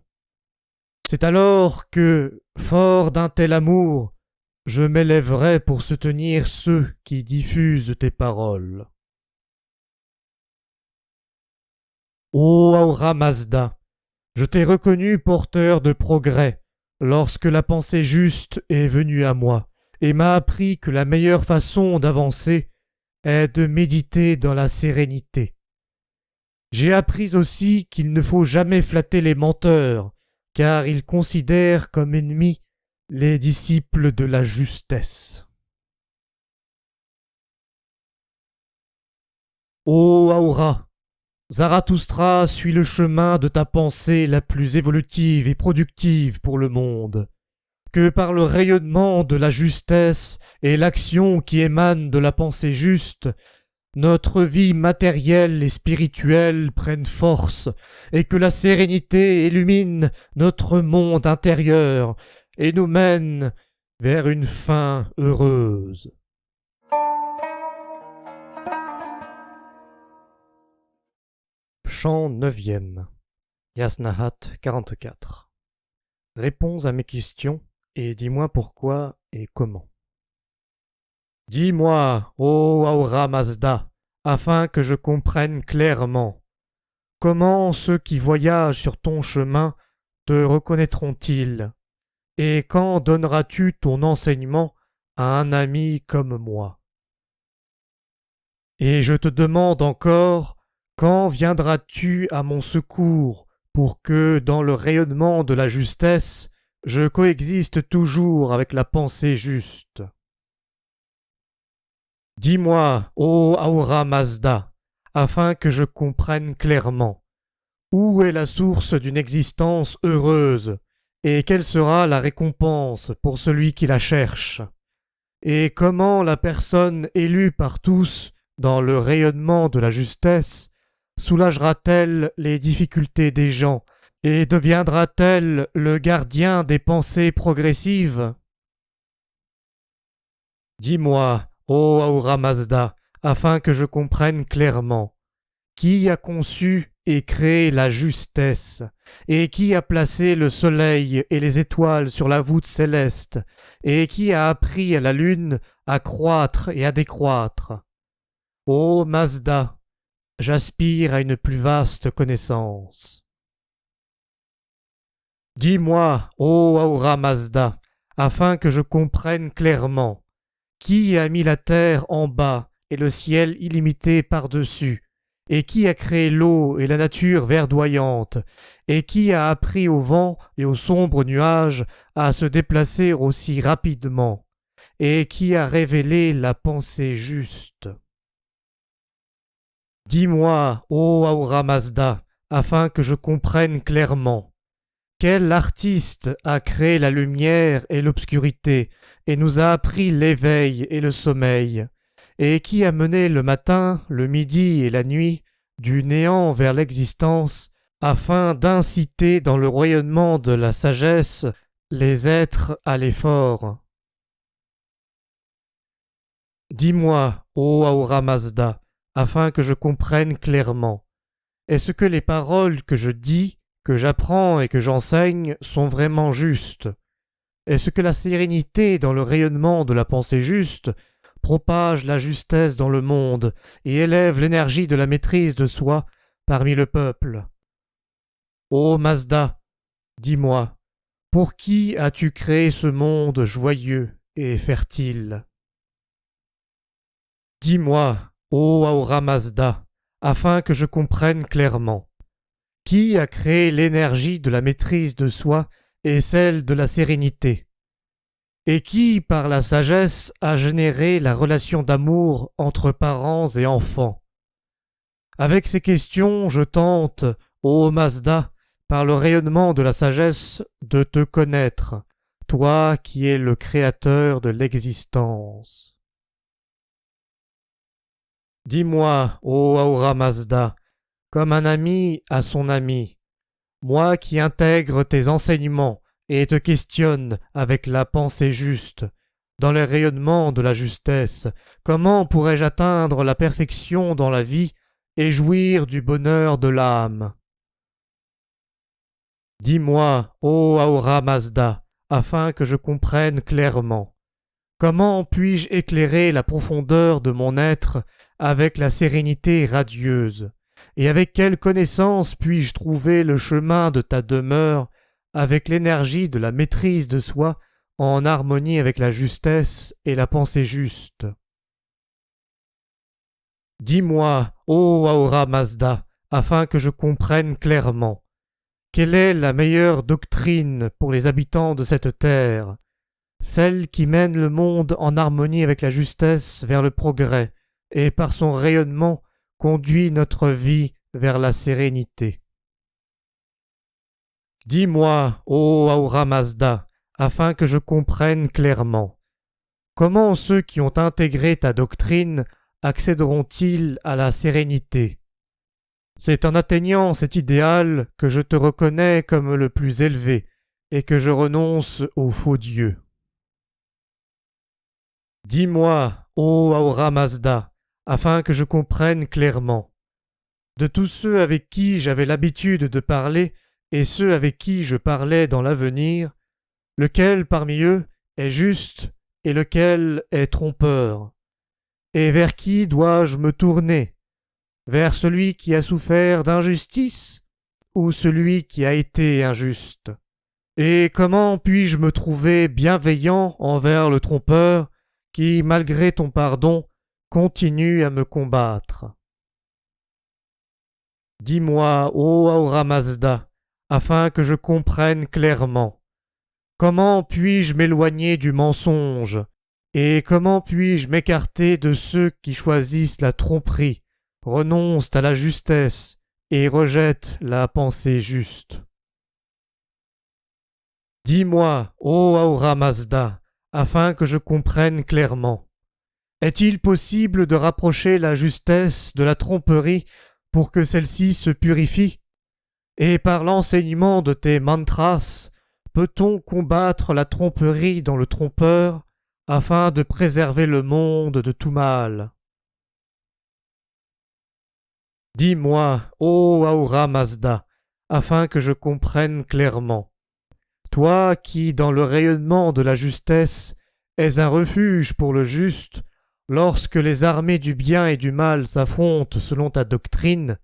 C'est alors que, fort d'un tel amour, je m'élèverai pour soutenir ceux qui diffusent tes paroles. Ô Ahura Mazda, je t'ai reconnu porteur de progrès lorsque la pensée juste est venue à moi et m'a appris que la meilleure façon d'avancer est de méditer dans la sérénité. J'ai appris aussi qu'il ne faut jamais flatter les menteurs, car ils considèrent comme ennemis les disciples de la justesse. Ô Ahura, Zarathustra suit le chemin de ta pensée la plus évolutive et productive pour le monde. Que par le rayonnement de la justesse et l'action qui émane de la pensée juste, notre vie matérielle et spirituelle prenne force, et que la sérénité illumine notre monde intérieur et nous mène vers une fin heureuse. Chant 9e. Yasnahat 44. Réponds à mes questions et dis-moi pourquoi et comment. Dis-moi, ô Ahura Mazda, afin que je comprenne clairement, comment ceux qui voyagent sur ton chemin te reconnaîtront-ils, et quand donneras-tu ton enseignement à un ami comme moi? Et je te demande encore, quand viendras-tu à mon secours pour que, dans le rayonnement de la justesse, je coexiste toujours avec la pensée juste? Dis-moi, ô Ahura Mazda, afin que je comprenne clairement, où est la source d'une existence heureuse, et quelle sera la récompense pour celui qui la cherche, et comment la personne élue par tous dans le rayonnement de la justesse soulagera-t-elle les difficultés des gens et deviendra-t-elle le gardien des pensées progressives? Dis-moi, ô Ahura Mazda, afin que je comprenne clairement, qui a conçu et créé la justesse, et qui a placé le soleil et les étoiles sur la voûte céleste, et qui a appris à la lune à croître et à décroître? Ô Mazda, j'aspire à une plus vaste connaissance. Dis-moi, ô Ahura Mazda, afin que je comprenne clairement, qui a mis la terre en bas et le ciel illimité par-dessus, et qui a créé l'eau et la nature verdoyante, et qui a appris au vent et aux sombres nuages à se déplacer aussi rapidement, et qui a révélé la pensée juste. Dis-moi, ô Ahura Mazda, afin que je comprenne clairement, quel artiste a créé la lumière et l'obscurité, et nous a appris l'éveil et le sommeil, et qui a mené le matin, le midi et la nuit du néant vers l'existence, afin d'inciter dans le rayonnement de la sagesse les êtres à l'effort. Dis-moi, ô Ahura Mazda, afin que je comprenne clairement, est-ce que les paroles que je dis, que j'apprends et que j'enseigne sont vraiment justes? Est-ce que la sérénité dans le rayonnement de la pensée juste propage la justesse dans le monde et élève l'énergie de la maîtrise de soi parmi le peuple? Ô Mazda, dis-moi, pour qui as-tu créé ce monde joyeux et fertile? Dis-moi, ô Ahura Mazda, afin que je comprenne clairement, qui a créé l'énergie de la maîtrise de soi et celle de la sérénité? Et qui, par la sagesse, a généré la relation d'amour entre parents et enfants? Avec ces questions, je tente, ô Mazda, par le rayonnement de la sagesse, de te connaître, toi qui es le créateur de l'existence. Dis-moi, ô Ahura Mazda, comme un ami à son ami, moi qui intègre tes enseignements et te questionne avec la pensée juste, dans les rayonnements de la justesse, comment pourrais-je atteindre la perfection dans la vie et jouir du bonheur de l'âme? Dis-moi, ô Ahura Mazda, afin que je comprenne clairement, comment puis-je éclairer la profondeur de mon être avec la sérénité radieuse, et avec quelle connaissance puis-je trouver le chemin de ta demeure avec l'énergie de la maîtrise de soi en harmonie avec la justesse et la pensée juste? Dis-moi, ô Ahura Mazda, afin que je comprenne clairement, quelle est la meilleure doctrine pour les habitants de cette terre, celle qui mène le monde en harmonie avec la justesse vers le progrès, et par son rayonnement conduit notre vie vers la sérénité. Dis-moi, ô Ahura Mazda, afin que je comprenne clairement, comment ceux qui ont intégré ta doctrine accéderont-ils à la sérénité? C'est en atteignant cet idéal que je te reconnais comme le plus élevé et que je renonce aux faux dieux. Dis-moi, ô Ahura Mazda, afin que je comprenne clairement, de tous ceux avec qui j'avais l'habitude de parler et ceux avec qui je parlais dans l'avenir, lequel parmi eux est juste et lequel est trompeur? Et vers qui dois-je me tourner? Vers celui qui a souffert d'injustice ou celui qui a été injuste? Et comment puis-je me trouver bienveillant envers le trompeur qui, malgré ton pardon, continue à me combattre? Dis-moi, ô Ahura Mazda, afin que je comprenne clairement, comment puis-je m'éloigner du mensonge, et comment puis-je m'écarter de ceux qui choisissent la tromperie, renoncent à la justesse et rejettent la pensée juste? Dis-moi, ô Ahura Mazda, afin que je comprenne clairement, est-il possible de rapprocher la justesse de la tromperie pour que celle-ci se purifie? Et par l'enseignement de tes mantras, peut-on combattre la tromperie dans le trompeur afin de préserver le monde de tout mal? Dis-moi, ô Ahura Mazda, afin que je comprenne clairement, toi qui, dans le rayonnement de la justesse, es un refuge pour le juste, lorsque les armées du bien et du mal s'affrontent selon ta doctrine,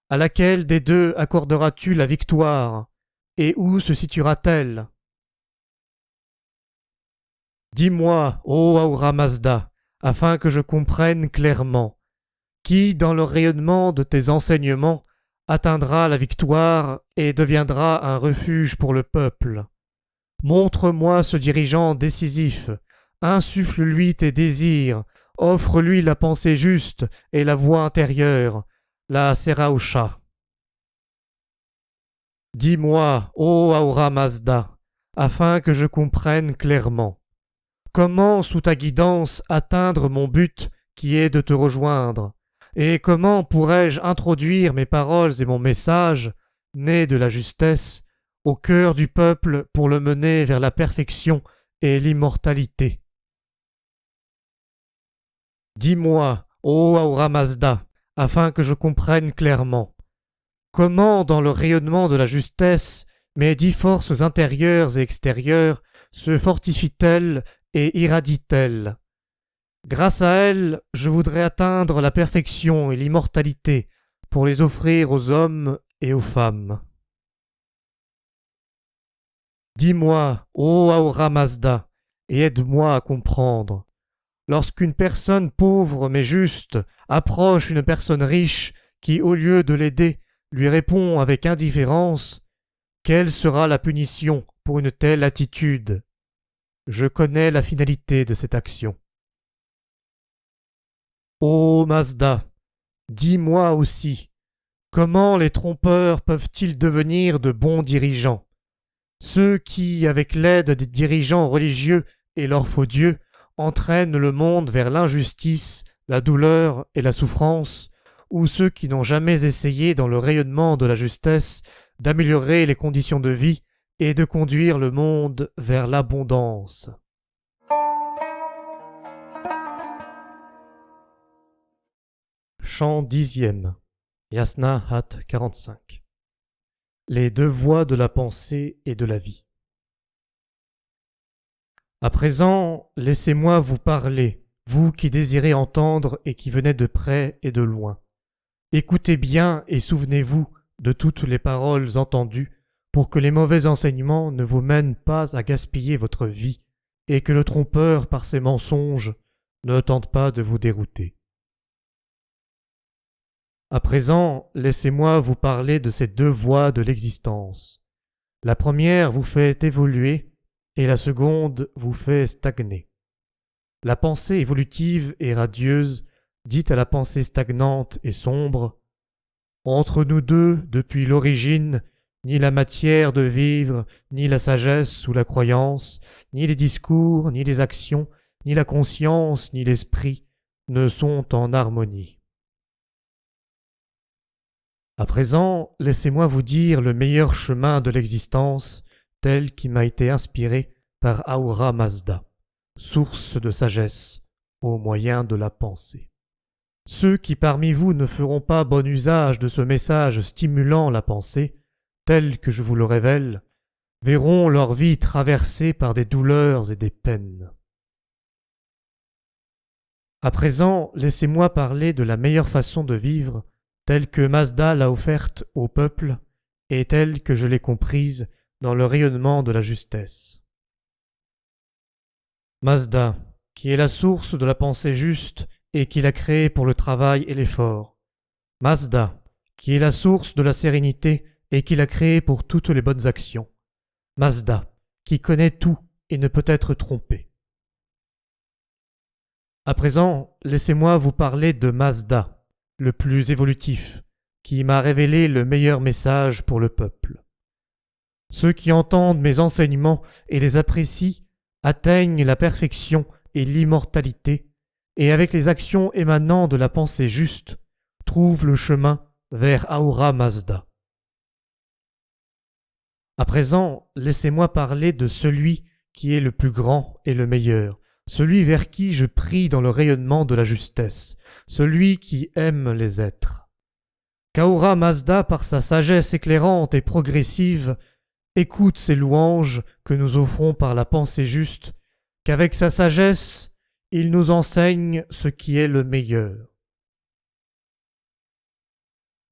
à laquelle des deux accorderas-tu la victoire, et où se situera-t-elle? Dis-moi, ô Ahura Mazda, afin que je comprenne clairement, Qui, dans le rayonnement de tes enseignements, atteindra la victoire et deviendra un refuge pour le peuple. Montre-moi ce dirigeant décisif, insuffle-lui tes désirs, offre-lui la pensée juste et la voie intérieure, la Seraosha. Dis-moi, ô Ahura Mazda, afin que je comprenne clairement, comment sous ta guidance atteindre mon but qui est de te rejoindre, et comment pourrais-je introduire mes paroles et mon message, né de la justesse, au cœur du peuple pour le mener vers la perfection et l'immortalité. Dis-moi, ô Ahura Mazda, afin que je comprenne clairement, comment dans le rayonnement de la justesse mes 10 forces intérieures et extérieures se fortifient-elles et irradient-elles. Grâce à elles, je voudrais atteindre la perfection et l'immortalité pour les offrir aux hommes et aux femmes. Dis-moi, ô Ahura Mazda, et aide-moi à comprendre. Lorsqu'une personne pauvre mais juste approche une personne riche qui, au lieu de l'aider, lui répond avec indifférence, quelle sera la punition pour une telle attitude? Je connais la finalité de cette action. Ô Mazda, dis-moi aussi, comment les trompeurs peuvent-ils devenir de bons dirigeants? Ceux qui, avec l'aide des dirigeants religieux et leur faux dieu, entraînent le monde vers l'injustice, la douleur et la souffrance, ou ceux qui n'ont jamais essayé dans le rayonnement de la justesse d'améliorer les conditions de vie et de conduire le monde vers l'abondance. Chant 10e, Yasna Hat 45. Les 2 voies de la pensée et de la vie. À présent, laissez-moi vous parler, vous qui désirez entendre et qui venez de près et de loin. Écoutez bien et souvenez-vous de toutes les paroles entendues pour que les mauvais enseignements ne vous mènent pas à gaspiller votre vie et que le trompeur, par ses mensonges, ne tente pas de vous dérouter. À présent, laissez-moi vous parler de ces 2 voies de l'existence. La première vous fait évoluer et la seconde vous fait stagner. La pensée évolutive et radieuse dit à la pensée stagnante et sombre « Entre nous deux, depuis l'origine, ni la matière de vivre, ni la sagesse ou la croyance, ni les discours, ni les actions, ni la conscience, ni l'esprit ne sont en harmonie. » À présent, laissez-moi vous dire le meilleur chemin de l'existence, tel qui m'a été inspiré par Ahura Mazda, source de sagesse, au moyen de la pensée. Ceux qui parmi vous ne feront pas bon usage de ce message stimulant la pensée, tel que je vous le révèle, verront leur vie traversée par des douleurs et des peines. À présent, laissez-moi parler de la meilleure façon de vivre, telle que Mazda l'a offerte au peuple, et telle que je l'ai comprise dans le rayonnement de la justesse. Mazda, qui est la source de la pensée juste et qui l'a créée pour le travail et l'effort. Mazda, qui est la source de la sérénité et qui l'a créée pour toutes les bonnes actions. Mazda, qui connaît tout et ne peut être trompé. À présent, laissez-moi vous parler de Mazda, le plus évolutif, qui m'a révélé le meilleur message pour le peuple. Ceux qui entendent mes enseignements et les apprécient atteignent la perfection et l'immortalité, et avec les actions émanant de la pensée juste, trouvent le chemin vers Ahura Mazda. À présent, laissez-moi parler de celui qui est le plus grand et le meilleur, celui vers qui je prie dans le rayonnement de la justesse, celui qui aime les êtres. Qu'Ahura Mazda, par sa sagesse éclairante et progressive, écoute ces louanges que nous offrons par la pensée juste, qu'avec sa sagesse, il nous enseigne ce qui est le meilleur.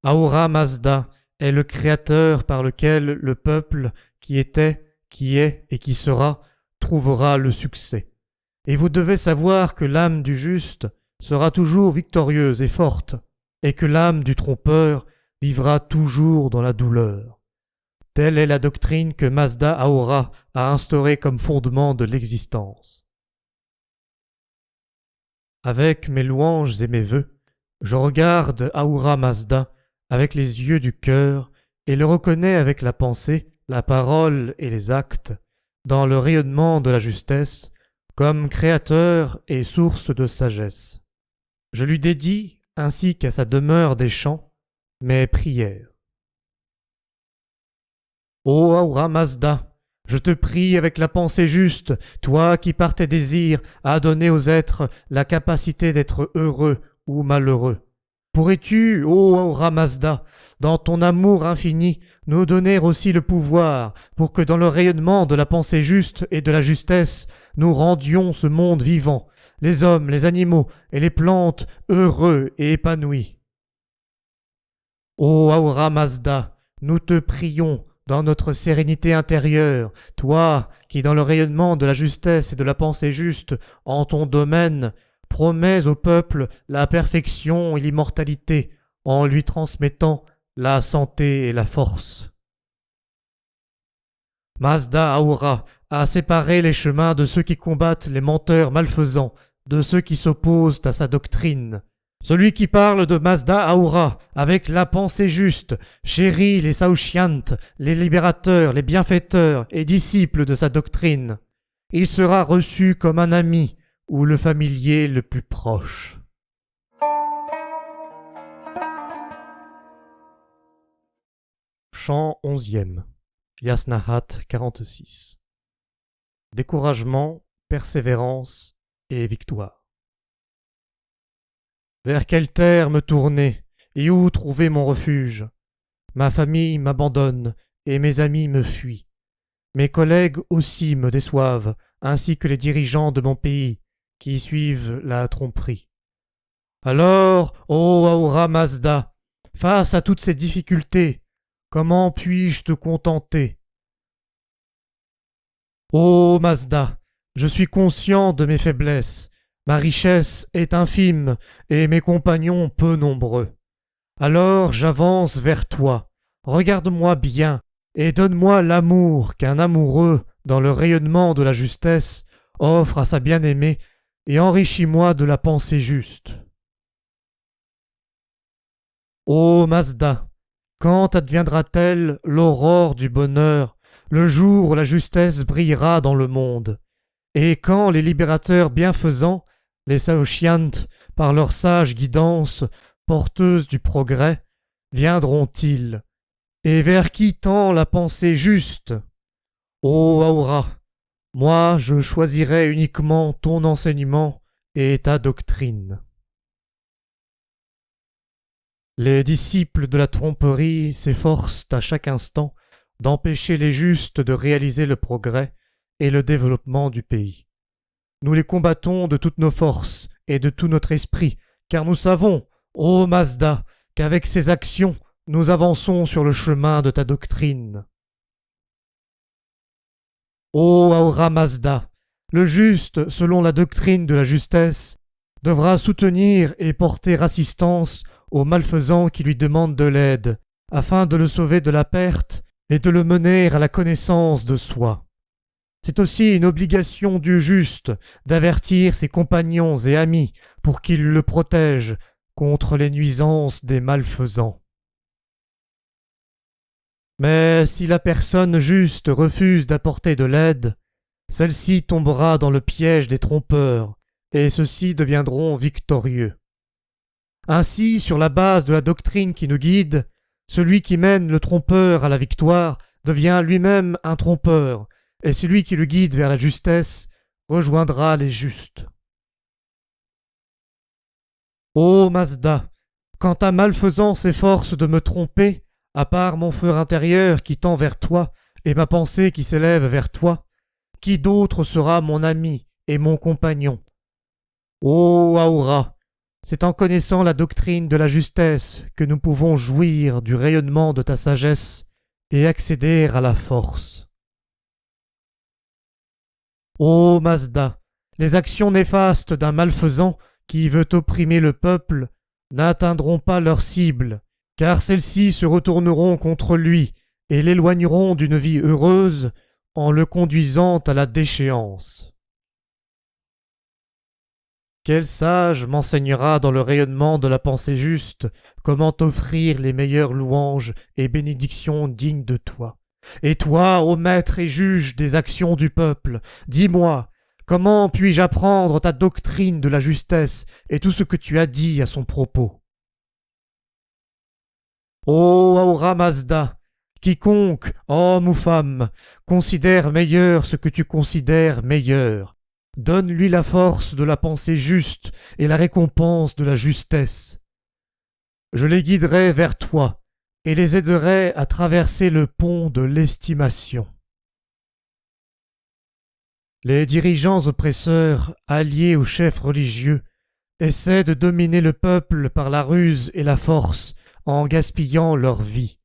Ahura Mazda est le Créateur par lequel le peuple qui était, qui est et qui sera trouvera le succès. Et vous devez savoir que l'âme du juste, sera toujours victorieuse et forte, et que l'âme du trompeur vivra toujours dans la douleur. Telle est la doctrine que Mazda Ahura a instaurée comme fondement de l'existence. Avec mes louanges et mes vœux, je regarde Ahura Mazda avec les yeux du cœur et le reconnais avec la pensée, la parole et les actes, dans le rayonnement de la justesse, comme créateur et source de sagesse. Je lui dédie, ainsi qu'à sa demeure des chants, mes prières. Ô Ahura Mazda, je te prie avec la pensée juste, toi qui par tes désirs as donné aux êtres la capacité d'être heureux ou malheureux. Pourrais-tu, ô Ahura Mazda, dans ton amour infini, nous donner aussi le pouvoir pour que dans le rayonnement de la pensée juste et de la justesse, nous rendions ce monde vivant, les hommes, les animaux et les plantes heureux et épanouis. Ô Ahura Mazda, nous te prions, dans notre sérénité intérieure, toi qui dans le rayonnement de la justesse et de la pensée juste, en ton domaine, promets au peuple la perfection et l'immortalité, en lui transmettant la santé et la force. Mazda Ahura a séparé les chemins de ceux qui combattent les menteurs malfaisants, de ceux qui s'opposent à sa doctrine. Celui qui parle de Mazda Ahura avec la pensée juste chérit les Saoshyants, les libérateurs, les bienfaiteurs et disciples de sa doctrine. Il sera reçu comme un ami ou le familier le plus proche. Chant 11e. Yasnahat 46. Découragement, persévérance et victoire. Vers quelle terre me tourner et où trouver mon refuge? Ma famille m'abandonne et mes amis me fuient. Mes collègues aussi me déçoivent, ainsi que les dirigeants de mon pays, qui suivent la tromperie. Alors, ô Ahura Mazda, face à toutes ces difficultés, comment puis-je te contenter? Ô Mazda, je suis conscient de mes faiblesses. Ma richesse est infime et mes compagnons peu nombreux. Alors j'avance vers toi. Regarde-moi bien et donne-moi l'amour qu'un amoureux, dans le rayonnement de la justesse, offre à sa bien-aimée et enrichis-moi de la pensée juste. Ô Mazda, quand adviendra-t-elle l'aurore du bonheur, le jour où la justesse brillera dans le monde? Et quand les libérateurs bienfaisants, les Saoshyants, par leur sage guidance, porteuse du progrès, viendront-ils? Et vers qui tend la pensée juste? Ô Ahura, moi je choisirai uniquement ton enseignement et ta doctrine. Les disciples de la tromperie s'efforcent à chaque instant d'empêcher les justes de réaliser le progrès et le développement du pays. Nous les combattons de toutes nos forces et de tout notre esprit, car nous savons, ô Mazda, qu'avec ces actions, nous avançons sur le chemin de ta doctrine. Ô Ahura Mazda, le juste, selon la doctrine de la justesse, devra soutenir et porter assistance aux malfaisants qui lui demandent de l'aide, afin de le sauver de la perte et de le mener à la connaissance de soi. C'est aussi une obligation du juste d'avertir ses compagnons et amis pour qu'ils le protègent contre les nuisances des malfaisants. Mais si la personne juste refuse d'apporter de l'aide, celle-ci tombera dans le piège des trompeurs, et ceux-ci deviendront victorieux. Ainsi, sur la base de la doctrine qui nous guide, celui qui mène le trompeur à la victoire devient lui-même un trompeur, et celui qui le guide vers la justesse rejoindra les justes. Ô Mazda, quand un malfaisant s'efforce de me tromper, à part mon feu intérieur qui tend vers toi et ma pensée qui s'élève vers toi, qui d'autre sera mon ami et mon compagnon? Ô Ahura, c'est en connaissant la doctrine de la justesse que nous pouvons jouir du rayonnement de ta sagesse et accéder à la force. Ô Mazda, les actions néfastes d'un malfaisant qui veut opprimer le peuple n'atteindront pas leur cible, car celles-ci se retourneront contre lui et l'éloigneront d'une vie heureuse en le conduisant à la déchéance. Quel sage m'enseignera dans le rayonnement de la pensée juste comment offrir les meilleures louanges et bénédictions dignes de toi? Et toi, ô maître et juge des actions du peuple, dis-moi, comment puis-je apprendre ta doctrine de la justesse et tout ce que tu as dit à son propos? Ô Ahura Mazda, quiconque, homme ou femme, considère meilleur ce que tu considères meilleur, donne-lui la force de la pensée juste et la récompense de la justesse. Je les guiderai vers toi et les aiderai à traverser le pont de l'estimation. Les dirigeants oppresseurs, alliés aux chefs religieux, essaient de dominer le peuple par la ruse et la force en gaspillant leur vie.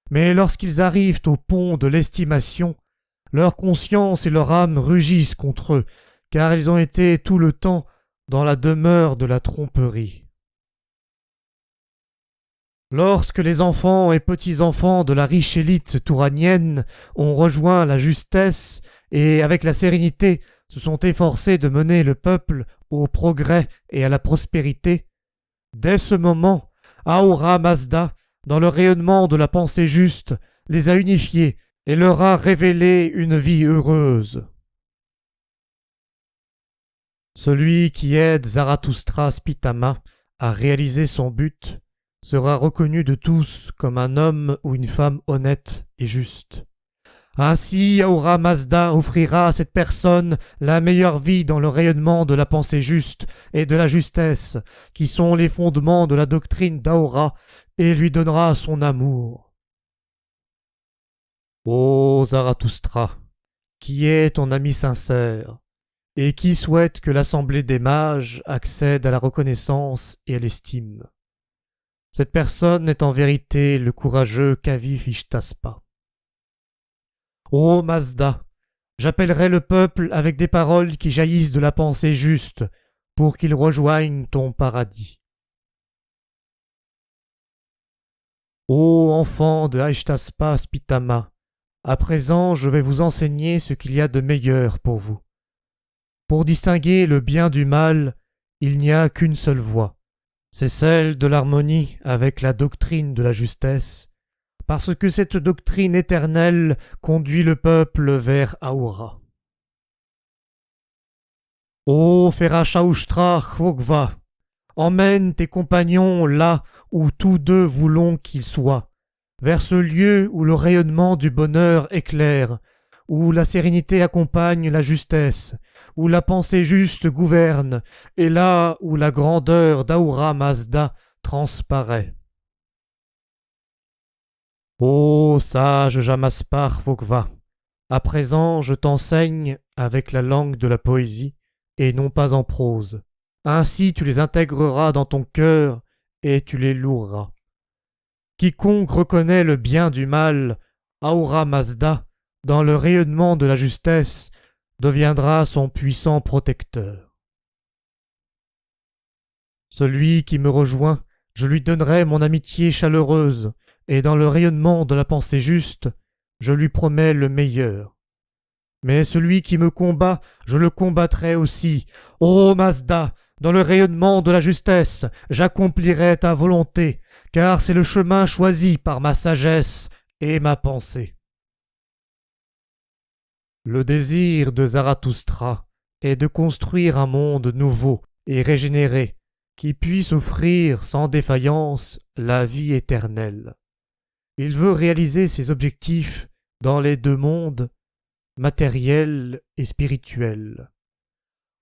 Mais lorsqu'ils arrivent au pont de l'estimation, leur conscience et leur âme rugissent contre eux, car ils ont été tout le temps dans la demeure de la tromperie. Lorsque les enfants et petits-enfants de la riche élite touranienne ont rejoint la justesse et, avec la sérénité, se sont efforcés de mener le peuple au progrès et à la prospérité, dès ce moment, Ahura Mazda, dans le rayonnement de la pensée juste, les a unifiés et leur a révélé une vie heureuse. Celui qui aide Zarathustra Spitama à réaliser son but sera reconnu de tous comme un homme ou une femme honnête et juste. Ainsi, Ahura Mazda offrira à cette personne la meilleure vie dans le rayonnement de la pensée juste et de la justesse, qui sont les fondements de la doctrine d'Ahura, et lui donnera son amour. Ô Zarathustra, qui est ton ami sincère, et qui souhaite que l'assemblée des mages accède à la reconnaissance et à l'estime. Cette personne est en vérité le courageux Kavifishtaspa. Ô Mazda, j'appellerai le peuple avec des paroles qui jaillissent de la pensée juste, pour qu'il rejoigne ton paradis. Ô enfants de Aishtaspa Spitama, à présent je vais vous enseigner ce qu'il y a de meilleur pour vous. Pour distinguer le bien du mal, il n'y a qu'une seule voie, c'est celle de l'harmonie avec la doctrine de la justesse, parce que cette doctrine éternelle conduit le peuple vers Ahura. Ô Ferachaushtra Chvogva, emmène tes compagnons là où tous deux voulons qu'ils soient, vers ce lieu où le rayonnement du bonheur éclaire, où la sérénité accompagne la justesse, où la pensée juste gouverne, et là où la grandeur d'Ahura Mazda transparaît. Ô sage Jamaspar Vogva, à présent je t'enseigne avec la langue de la poésie, et non pas en prose. Ainsi tu les intégreras dans ton cœur, et tu les loueras. Quiconque reconnaît le bien du mal, Ahura Mazda, dans le rayonnement de la justesse, deviendra son puissant protecteur. Celui qui me rejoint, je lui donnerai mon amitié chaleureuse, et dans le rayonnement de la pensée juste, je lui promets le meilleur. Mais celui qui me combat, je le combattrai aussi. Ô Mazda, dans le rayonnement de la justesse, j'accomplirai ta volonté, car c'est le chemin choisi par ma sagesse et ma pensée. Le désir de Zarathustra est de construire un monde nouveau et régénéré, qui puisse offrir sans défaillance la vie éternelle. Il veut réaliser ses objectifs dans les deux mondes, matériel et spirituel.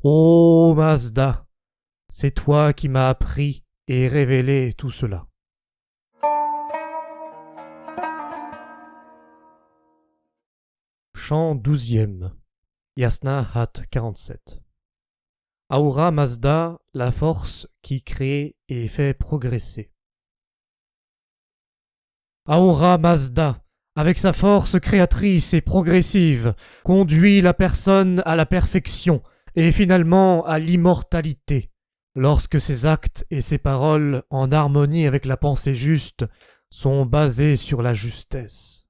Ô Mazda, c'est toi qui m'as appris et révélé tout cela. Chant 12e. Yasna Hat 47. Ahura Mazda, la force qui crée et fait progresser. Ahura Mazda, avec sa force créatrice et progressive, conduit la personne à la perfection et finalement à l'immortalité. lorsque ses actes et ses paroles, en harmonie avec la pensée juste, sont basés sur la justesse.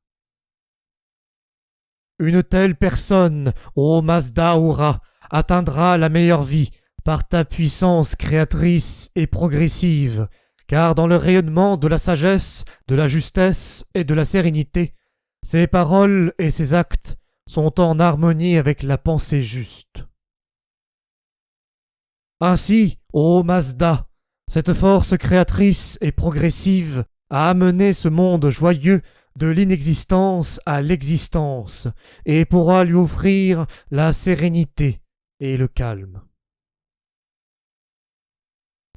Une telle personne, ô Mazda Aura, atteindra la meilleure vie par ta puissance créatrice et progressive, car dans le rayonnement de la sagesse, de la justesse et de la sérénité, ses paroles et ses actes sont en harmonie avec la pensée juste. Ainsi, ô Mazda, cette force créatrice et progressive a amené ce monde joyeux de l'inexistence à l'existence et pourra lui offrir la sérénité et le calme.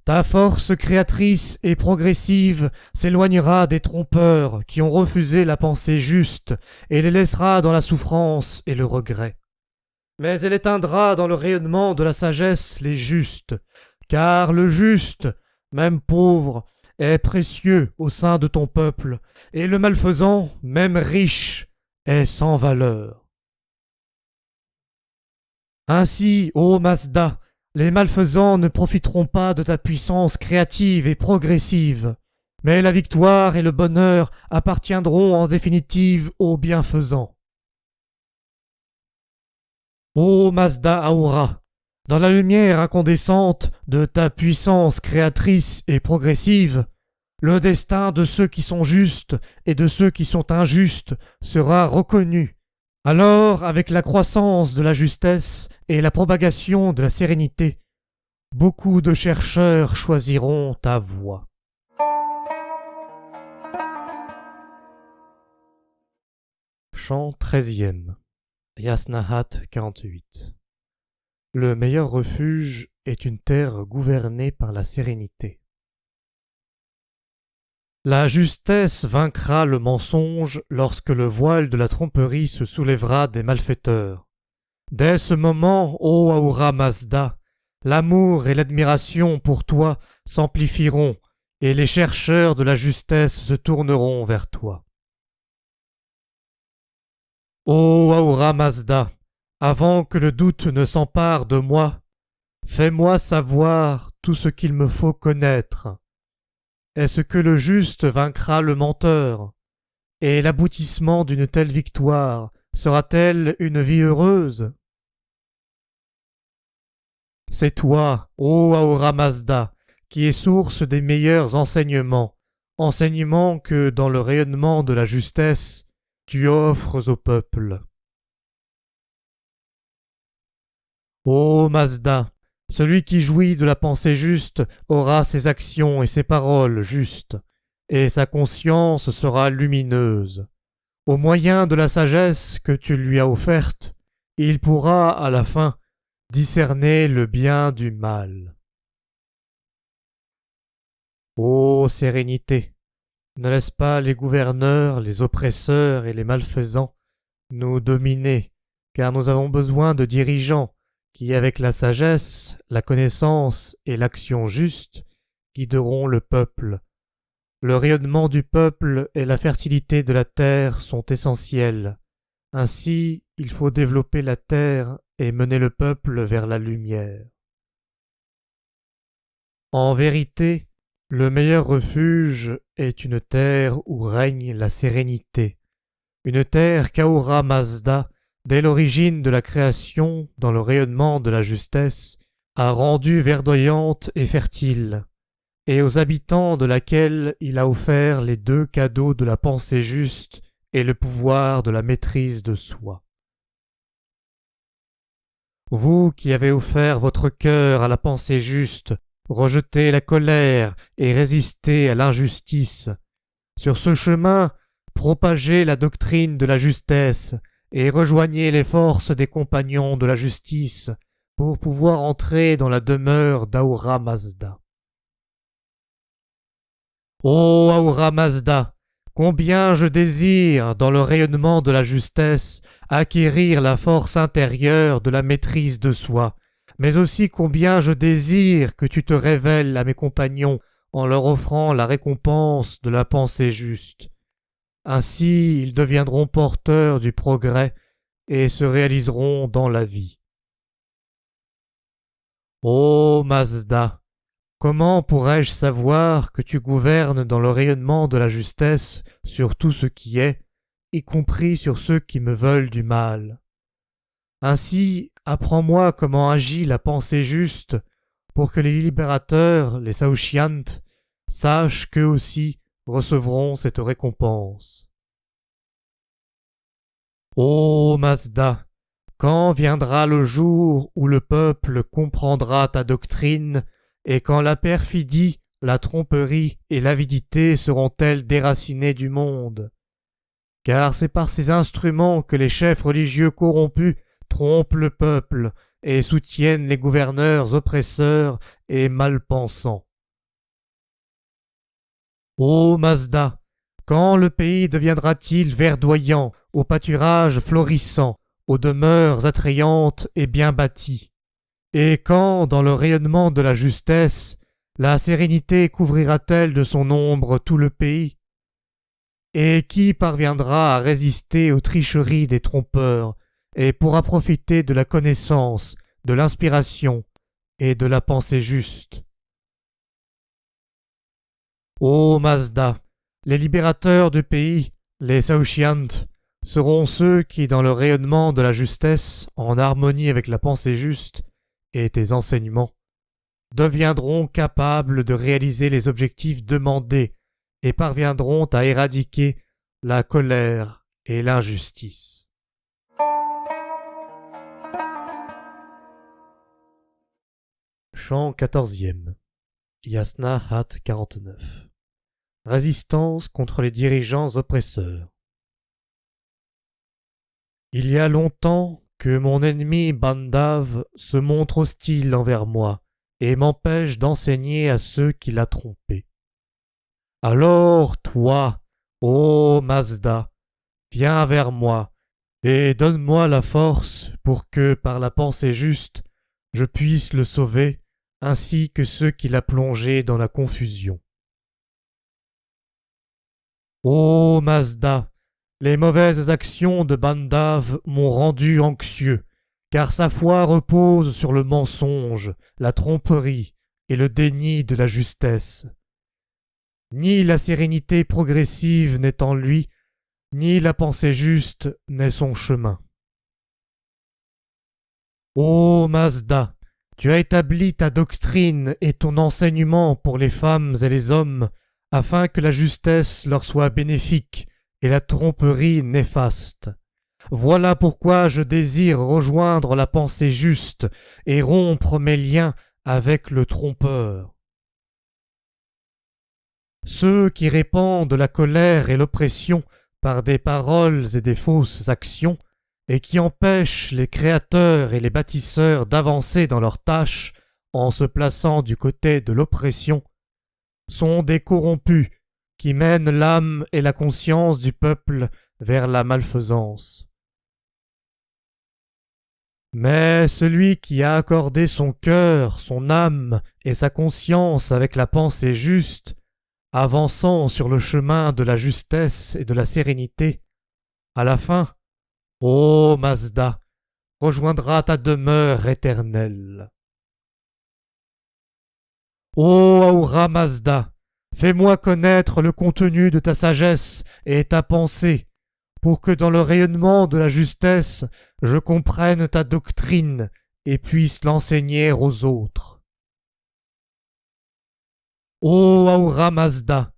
Ta force créatrice et progressive s'éloignera des trompeurs qui ont refusé la pensée juste et les laissera dans la souffrance et le regret. Mais elle éteindra dans le rayonnement de la sagesse les justes, car le juste, même pauvre, est précieux au sein de ton peuple, et le malfaisant, même riche, est sans valeur. Ainsi, ô Mazda, les malfaisants ne profiteront pas de ta puissance créative et progressive, mais la victoire et le bonheur appartiendront en définitive aux bienfaisants. Ô Mazda Aura, dans la lumière incandescente de ta puissance créatrice et progressive, le destin de ceux qui sont justes et de ceux qui sont injustes sera reconnu. Alors, avec la croissance de la justesse et la propagation de la sérénité, beaucoup de chercheurs choisiront ta voie. Chant 13e. Yasnahat 48. Le meilleur refuge est une terre gouvernée par la sérénité. La justesse vaincra le mensonge lorsque le voile de la tromperie se soulèvera des malfaiteurs. Dès ce moment, ô Ahura Mazda, l'amour et l'admiration pour toi s'amplifieront et les chercheurs de la justesse se tourneront vers toi. Ô Ahura Mazda, avant que le doute ne s'empare de moi, fais-moi savoir tout ce qu'il me faut connaître. Est-ce que le juste vaincra le menteur? Et l'aboutissement d'une telle victoire sera-t-elle une vie heureuse? C'est toi, ô Ahura Mazda, qui es source des meilleurs enseignements, enseignements que, dans le rayonnement de la justesse, tu offres au peuple. Ô Mazda, celui qui jouit de la pensée juste aura ses actions et ses paroles justes, et sa conscience sera lumineuse. Au moyen de la sagesse que tu lui as offerte, il pourra, à la fin, discerner le bien du mal. Ô sérénité, ne laisse pas les gouverneurs, les oppresseurs et les malfaisants nous dominer, car nous avons besoin de dirigeants qui, avec la sagesse, la connaissance et l'action juste, guideront le peuple. Le rayonnement du peuple et la fertilité de la terre sont essentiels. Ainsi, il faut développer la terre et mener le peuple vers la lumière. En vérité, le meilleur refuge est une terre où règne la sérénité, une terre qu'Ahura Mazda, dès l'origine de la création, dans le rayonnement de la justesse, a rendue verdoyante et fertile, et aux habitants de laquelle il a offert les deux cadeaux de la pensée juste et le pouvoir de la maîtrise de soi. Vous qui avez offert votre cœur à la pensée juste, rejetez la colère et résistez à l'injustice. Sur ce chemin, propagez la doctrine de la justesse et rejoignez les forces des compagnons de la justice pour pouvoir entrer dans la demeure d'Ahura Mazda. Ô Ahura Mazda, combien je désire, dans le rayonnement de la justesse, acquérir la force intérieure de la maîtrise de soi, mais aussi combien je désire que tu te révèles à mes compagnons en leur offrant la récompense de la pensée juste. Ainsi ils deviendront porteurs du progrès et se réaliseront dans la vie. Ô Mazda, comment pourrais-je savoir que tu gouvernes dans le rayonnement de la justesse sur tout ce qui est, y compris sur ceux qui me veulent du mal? Ainsi, apprends-moi comment agit la pensée juste, pour que les libérateurs, les Saoshyant, sachent qu'eux aussi recevront cette récompense. Ô Mazda, quand viendra le jour où le peuple comprendra ta doctrine, et quand la perfidie, la tromperie et l'avidité seront-elles déracinées du monde? Car c'est par ces instruments que les chefs religieux corrompus trompent le peuple et soutiennent les gouverneurs oppresseurs et malpensants. Ô Mazda, quand le pays deviendra-t-il verdoyant, aux pâturages florissants, aux demeures attrayantes et bien bâties? Et quand, dans le rayonnement de la justesse, la sérénité couvrira-t-elle de son ombre tout le pays? Et qui parviendra à résister aux tricheries des trompeurs et pourra profiter de la connaissance, de l'inspiration et de la pensée juste? Ô Mazda, les libérateurs du pays, les Saoshyant, seront ceux qui, dans le rayonnement de la justesse, en harmonie avec la pensée juste et tes enseignements, deviendront capables de réaliser les objectifs demandés et parviendront à éradiquer la colère et l'injustice. Chant 14e. Yasna Hat 49. Résistance contre les dirigeants oppresseurs. Il y a longtemps que mon ennemi Bandav se montre hostile envers moi et m'empêche d'enseigner à ceux qui l'a trompé. Alors toi, ô Mazda, viens vers moi et donne-moi la force pour que, par la pensée juste, je puisse le sauver, ainsi que ceux qui l'a plongé dans la confusion. Ô Mazda, les mauvaises actions de Bandav m'ont rendu anxieux, car sa foi repose sur le mensonge, la tromperie et le déni de la justesse. Ni la sérénité progressive n'est en lui, ni la pensée juste n'est son chemin. Ô Mazda, tu as établi ta doctrine et ton enseignement pour les femmes et les hommes, afin que la justesse leur soit bénéfique et la tromperie néfaste. Voilà pourquoi je désire rejoindre la pensée juste et rompre mes liens avec le trompeur. Ceux qui répandent la colère et l'oppression par des paroles et des fausses actions, et qui empêchent les créateurs et les bâtisseurs d'avancer dans leurs tâches en se plaçant du côté de l'oppression, sont des corrompus qui mènent l'âme et la conscience du peuple vers la malfaisance. Mais celui qui a accordé son cœur, son âme et sa conscience avec la pensée juste, avançant sur le chemin de la justesse et de la sérénité, à la fin, ô Mazda, rejoindra ta demeure éternelle. Ô Ahura Mazda, fais-moi connaître le contenu de ta sagesse et ta pensée, pour que dans le rayonnement de la justesse, je comprenne ta doctrine et puisse l'enseigner aux autres. Ô Ahura Mazda,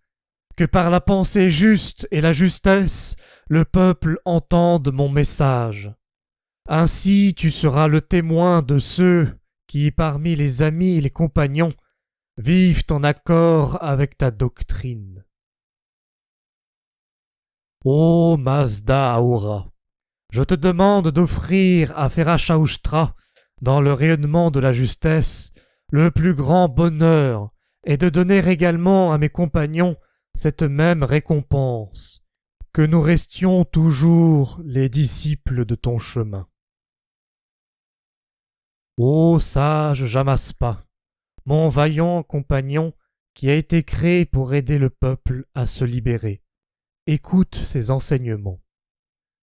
que par la pensée juste et la justesse, le peuple entende mon message. Ainsi tu seras le témoin de ceux qui, parmi les amis et les compagnons, vivent en accord avec ta doctrine. Ô Mazda Ahura, je te demande d'offrir à Ferashaushtra, dans le rayonnement de la justesse, le plus grand bonheur, et de donner également à mes compagnons cette même récompense, que nous restions toujours les disciples de ton chemin. Ô sage Jamaspa, mon vaillant compagnon qui a été créé pour aider le peuple à se libérer, écoute ces enseignements.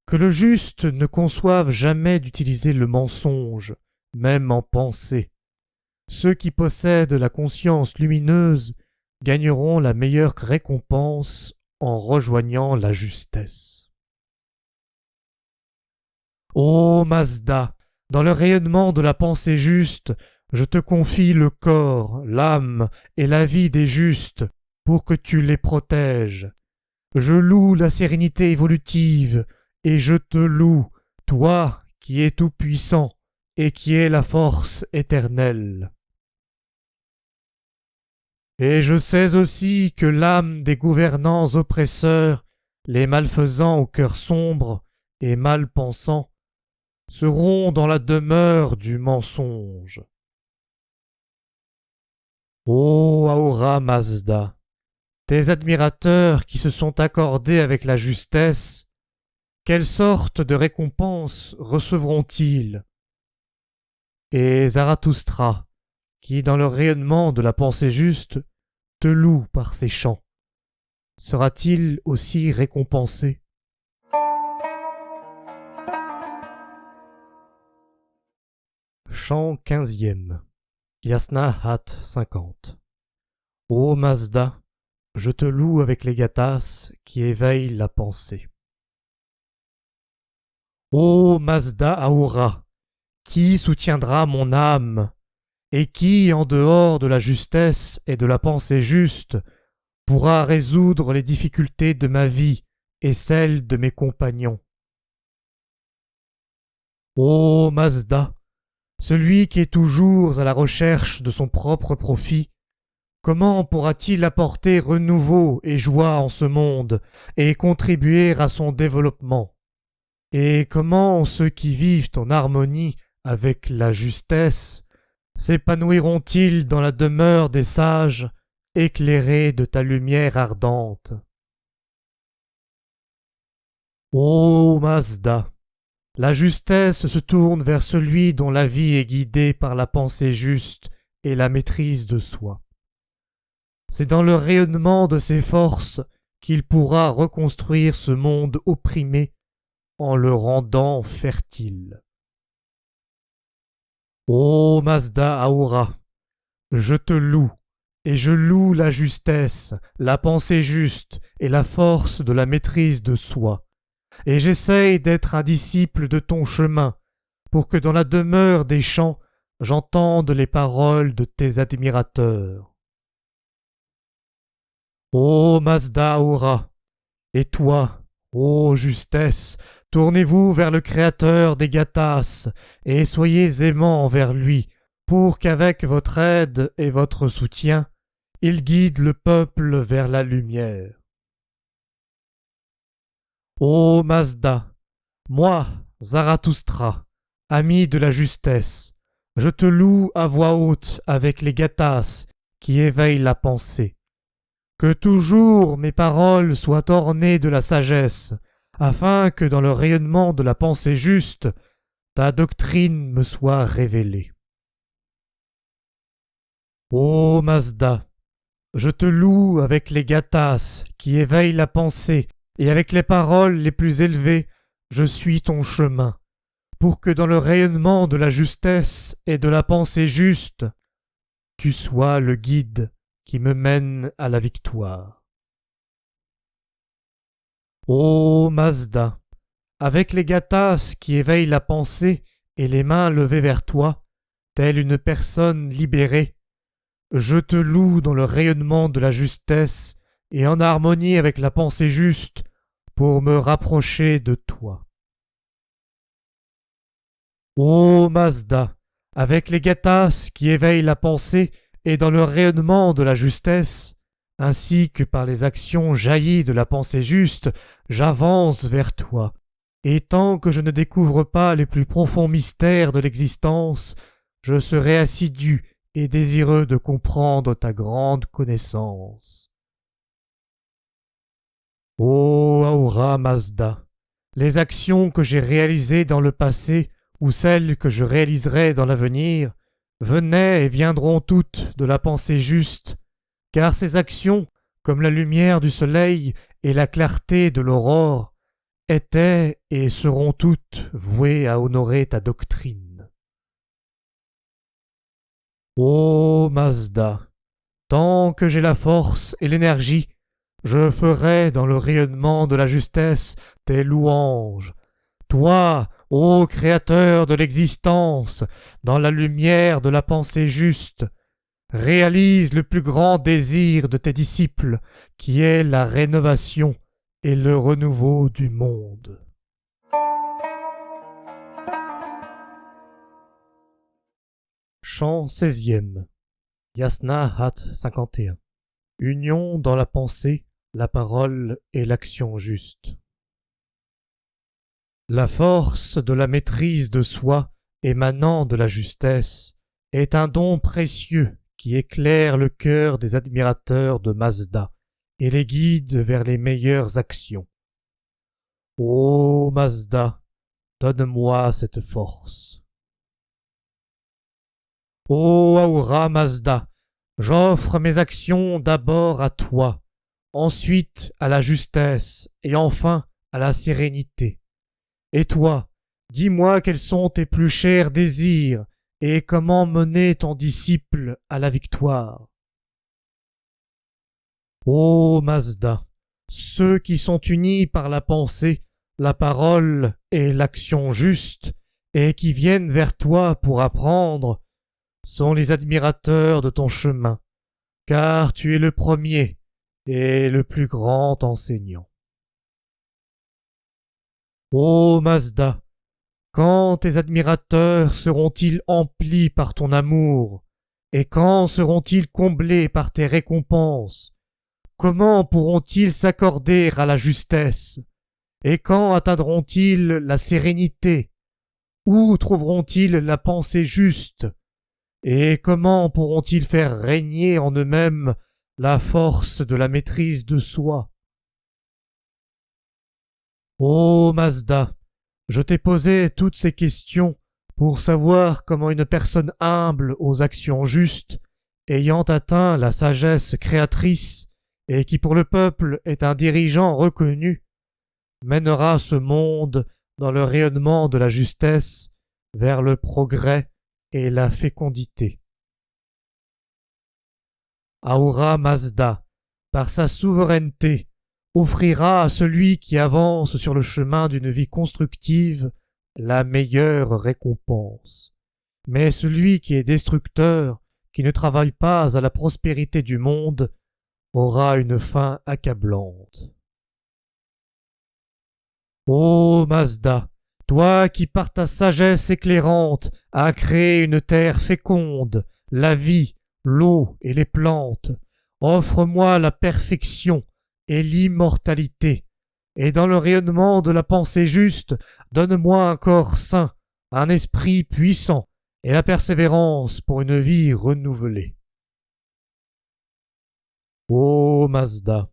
Que le juste ne conçoive jamais d'utiliser le mensonge, même en pensée. ceux qui possèdent la conscience lumineuse gagneront la meilleure récompense en rejoignant la justesse. Ô Mazda, dans le rayonnement de la pensée juste, je te confie le corps, l'âme et la vie des justes pour que tu les protèges. Je loue la sérénité évolutive et je te loue, toi qui es tout-puissant et qui es la force éternelle. Et je sais aussi que l'âme des gouvernants oppresseurs, les malfaisants au cœur sombre et mal pensants, seront dans la demeure du mensonge. Ô Ahura Mazda, tes admirateurs qui se sont accordés avec la justesse, quelle sorte de récompense recevront-ils? Et Zarathustra, qui dans le rayonnement de la pensée juste te loue par ses chants, sera-t-il aussi récompensé? Chant 15e. Yasna Hat 50. Ô Mazda, je te loue avec les gathas qui éveillent la pensée. Ô Mazda Ahura, qui soutiendra mon âme, et qui, en dehors de la justesse et de la pensée juste, pourra résoudre les difficultés de ma vie et celles de mes compagnons? Ô Mazda, celui qui est toujours à la recherche de son propre profit, comment pourra-t-il apporter renouveau et joie en ce monde et contribuer à son développement? Et comment ceux qui vivent en harmonie avec la justesse s'épanouiront-ils dans la demeure des sages, éclairés de ta lumière ardente? Ô Mazda, la justesse se tourne vers celui dont la vie est guidée par la pensée juste et la maîtrise de soi. C'est dans le rayonnement de ses forces qu'il pourra reconstruire ce monde opprimé en le rendant fertile. Ô Mazda Ahura, je te loue, et je loue la justesse, la pensée juste et la force de la maîtrise de soi, et j'essaye d'être un disciple de ton chemin, pour que dans la demeure des chants, j'entende les paroles de tes admirateurs. Ô Mazda Ahura, et toi, ô justesse, tournez-vous vers le Créateur des gathas, et soyez aimants envers lui, pour qu'avec votre aide et votre soutien, il guide le peuple vers la lumière. Ô Mazda, moi, Zarathustra, ami de la justesse, je te loue à voix haute avec les gathas qui éveillent la pensée. Que toujours mes paroles soient ornées de la sagesse, afin que dans le rayonnement de la pensée juste, ta doctrine me soit révélée. Ô Mazda, je te loue avec les gathas qui éveillent la pensée, et avec les paroles les plus élevées, je suis ton chemin, pour que dans le rayonnement de la justesse et de la pensée juste, tu sois le guide qui me mène à la victoire. Ô Mazda, avec les gathas qui éveillent la pensée et les mains levées vers toi, telle une personne libérée, je te loue dans le rayonnement de la justesse et en harmonie avec la pensée juste pour me rapprocher de toi. Ô Mazda, avec les gathas qui éveillent la pensée et dans le rayonnement de la justesse, ainsi que par les actions jaillies de la pensée juste, j'avance vers toi, et tant que je ne découvre pas les plus profonds mystères de l'existence, je serai assidu et désireux de comprendre ta grande connaissance. Ô Ahura Mazda, les actions que j'ai réalisées dans le passé ou celles que je réaliserai dans l'avenir venaient et viendront toutes de la pensée juste, car ces actions, comme la lumière du soleil et la clarté de l'aurore, étaient et seront toutes vouées à honorer ta doctrine. Ô Mazda, tant que j'ai la force et l'énergie, je ferai dans le rayonnement de la justesse tes louanges. Toi, ô Créateur de l'existence, dans la lumière de la pensée juste, réalise le plus grand désir de tes disciples, qui est la rénovation et le renouveau du monde. Chant 16e. Yasna Hat 51. Union dans la pensée, la parole et l'action juste. La force de la maîtrise de soi, émanant de la justesse, est un don précieux qui éclaire le cœur des admirateurs de Mazda et les guide vers les meilleures actions. Ô Mazda, donne-moi cette force. Ô Ahura Mazda, j'offre mes actions d'abord à toi, ensuite à la justesse et enfin à la sérénité. Et toi, dis-moi quels sont tes plus chers désirs et comment mener ton disciple à la victoire. Ô Mazda, ceux qui sont unis par la pensée, la parole et l'action juste, et qui viennent vers toi pour apprendre, sont les admirateurs de ton chemin, car tu es le premier et le plus grand enseignant. Ô Mazda, quand tes admirateurs seront-ils emplis par ton amour, et quand seront-ils comblés par tes récompenses? Comment pourront-ils s'accorder à la justesse? Et quand atteindront-ils la sérénité? Où trouveront-ils la pensée juste? Et comment pourront-ils faire régner en eux-mêmes la force de la maîtrise de soi? Ô Mazda, je t'ai posé toutes ces questions pour savoir comment une personne humble aux actions justes, ayant atteint la sagesse créatrice et qui pour le peuple est un dirigeant reconnu, mènera ce monde dans le rayonnement de la justesse vers le progrès et la fécondité. Ahura Mazda, par sa souveraineté, offrira à celui qui avance sur le chemin d'une vie constructive la meilleure récompense. Mais celui qui est destructeur, qui ne travaille pas à la prospérité du monde, aura une fin accablante. Ô Mazda, toi qui par ta sagesse éclairante as créé une terre féconde, la vie, l'eau et les plantes, offre-moi la perfection et l'immortalité, et dans le rayonnement de la pensée juste, donne-moi un corps sain, un esprit puissant, et la persévérance pour une vie renouvelée. Ô Mazda,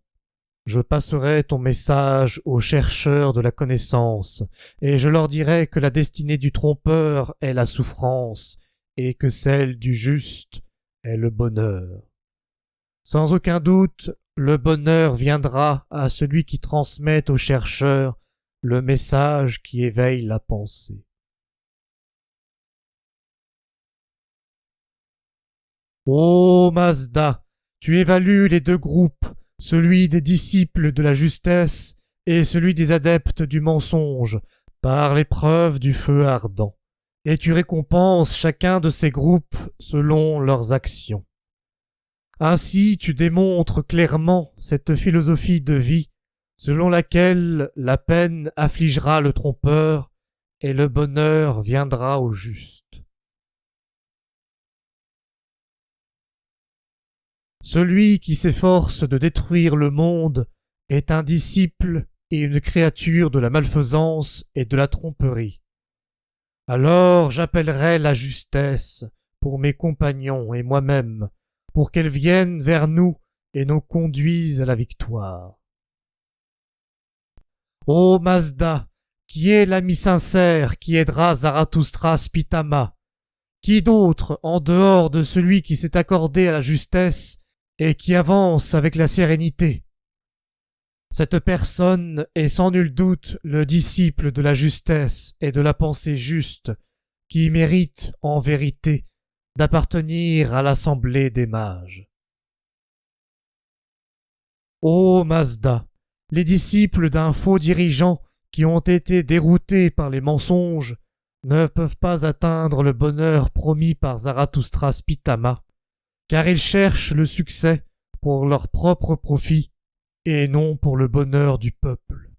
je passerai ton message aux chercheurs de la connaissance, et je leur dirai que la destinée du trompeur est la souffrance, et que celle du juste est le bonheur. Sans aucun doute, le bonheur viendra à celui qui transmet aux chercheurs le message qui éveille la pensée. Ô Mazda, tu évalues les deux groupes, celui des disciples de la justesse et celui des adeptes du mensonge, par l'épreuve du feu ardent, et tu récompenses chacun de ces groupes selon leurs actions. Ainsi tu démontres clairement cette philosophie de vie, selon laquelle la peine affligera le trompeur et le bonheur viendra au juste. Celui qui s'efforce de détruire le monde est un disciple et une créature de la malfaisance et de la tromperie. Alors j'appellerai la justesse pour mes compagnons et moi-même, pour qu'elle vienne vers nous et nous conduise à la victoire. Ô Mazda, qui est l'ami sincère qui aidera Zarathustra Spitama? Qui d'autre, en dehors de celui qui s'est accordé à la justesse et qui avance avec la sérénité? Cette personne est sans nul doute le disciple de la justesse et de la pensée juste, qui mérite, en vérité, d'appartenir à l'assemblée des mages. Ô Mazda, les disciples d'un faux dirigeant qui ont été déroutés par les mensonges ne peuvent pas atteindre le bonheur promis par Zarathustra Spitama, car ils cherchent le succès pour leur propre profit et non pour le bonheur du peuple.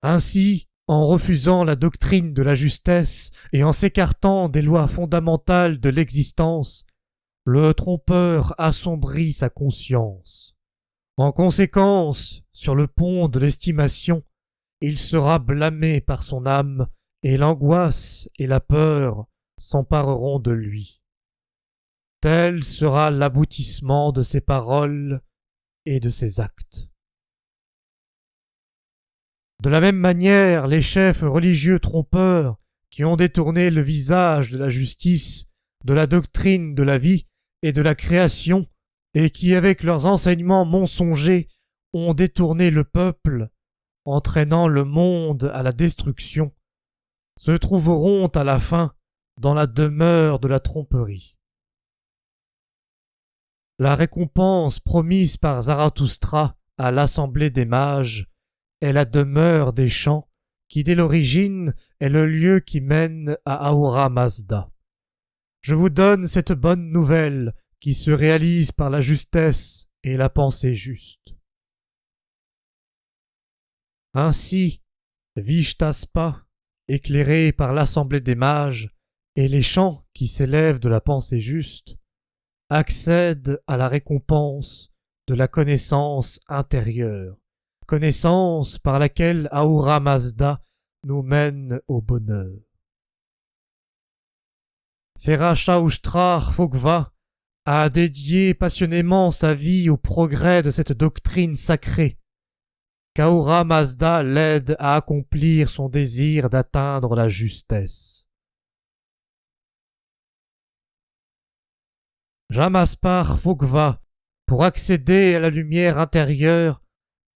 Ainsi, en refusant la doctrine de la justesse et en s'écartant des lois fondamentales de l'existence, le trompeur assombrit sa conscience. En conséquence, sur le pont de l'estimation, il sera blâmé par son âme, et l'angoisse et la peur s'empareront de lui. Tel sera l'aboutissement de ses paroles et de ses actes. De la même manière, les chefs religieux trompeurs qui ont détourné le visage de la justice, de la doctrine de la vie et de la création, et qui, avec leurs enseignements mensongers, ont détourné le peuple, entraînant le monde à la destruction, se trouveront à la fin dans la demeure de la tromperie. La récompense promise par Zarathustra à l'assemblée des mages est la demeure des champs qui, dès l'origine, est le lieu qui mène à Ahura Mazda. Je vous donne cette bonne nouvelle qui se réalise par la justesse et la pensée juste. Ainsi, Vishtaspa, éclairé par l'assemblée des mages et les chants qui s'élèvent de la pensée juste, accède à la récompense de la connaissance intérieure, connaissance par laquelle Ahura Mazda nous mène au bonheur. Ferashaushtra Phogva a dédié passionnément sa vie au progrès de cette doctrine sacrée, qu'Ahura Mazda l'aide à accomplir son désir d'atteindre la justesse. Jamaspar Phogva, pour accéder à la lumière intérieure,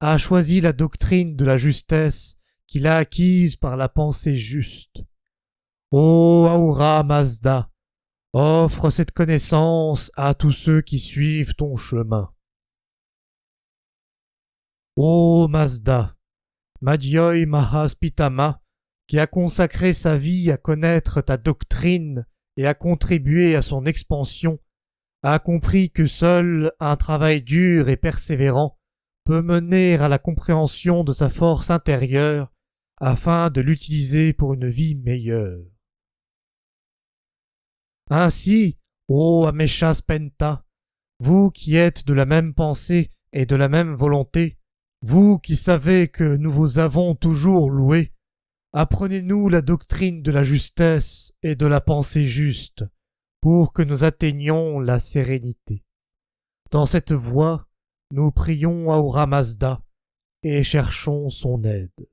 a choisi la doctrine de la justesse qu'il a acquise par la pensée juste. Ô Ahura Mazda, offre cette connaissance à tous ceux qui suivent ton chemin. Ô Mazda, Madhyoi Mahaspitama, qui a consacré sa vie à connaître ta doctrine et à contribuer à son expansion, a compris que seul un travail dur et persévérant peut mener à la compréhension de sa force intérieure afin de l'utiliser pour une vie meilleure. Ainsi, ô Ameshaspenta, vous qui êtes de la même pensée et de la même volonté, vous qui savez que nous vous avons toujours loué, apprenez-nous la doctrine de la justesse et de la pensée juste, pour que nous atteignions la sérénité. Dans cette voie, nous prions Ahura Mazda et cherchons son aide.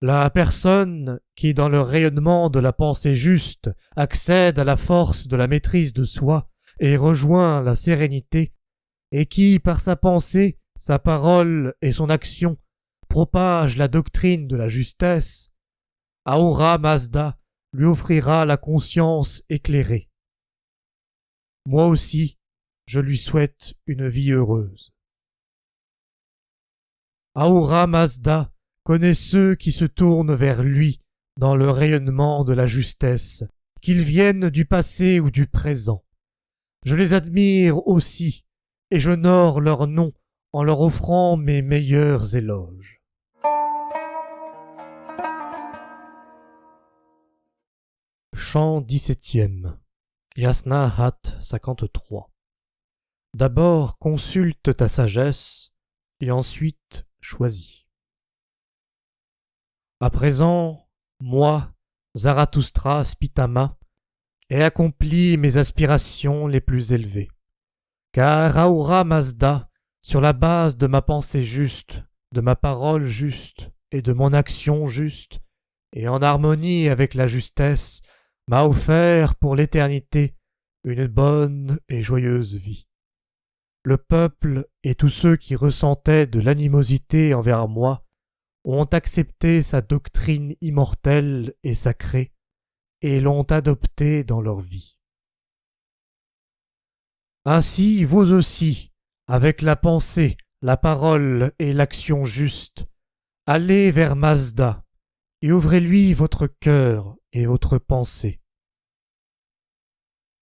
La personne qui, dans le rayonnement de la pensée juste, accède à la force de la maîtrise de soi et rejoint la sérénité, et qui, par sa pensée, sa parole et son action, propage la doctrine de la justesse, Ahura Mazda lui offrira la conscience éclairée. Moi aussi, je lui souhaite une vie heureuse. Ahura Mazda connaît ceux qui se tournent vers lui dans le rayonnement de la justesse, qu'ils viennent du passé ou du présent. Je les admire aussi, et j'honore leur nom en leur offrant mes meilleurs éloges. Chant 17e. Yasna Hat 53. D'abord consulte ta sagesse, et ensuite choisis. À présent, moi, Zarathustra Spitama, ai accompli mes aspirations les plus élevées. Car Ahura Mazda, sur la base de ma pensée juste, de ma parole juste et de mon action juste, et en harmonie avec la justesse, m'a offert pour l'éternité une bonne et joyeuse vie. Le peuple et tous ceux qui ressentaient de l'animosité envers moi ont accepté sa doctrine immortelle et sacrée, et l'ont adopté dans leur vie. Ainsi, vous aussi, avec la pensée, la parole et l'action juste, allez vers Mazda et ouvrez-lui votre cœur et votre pensée.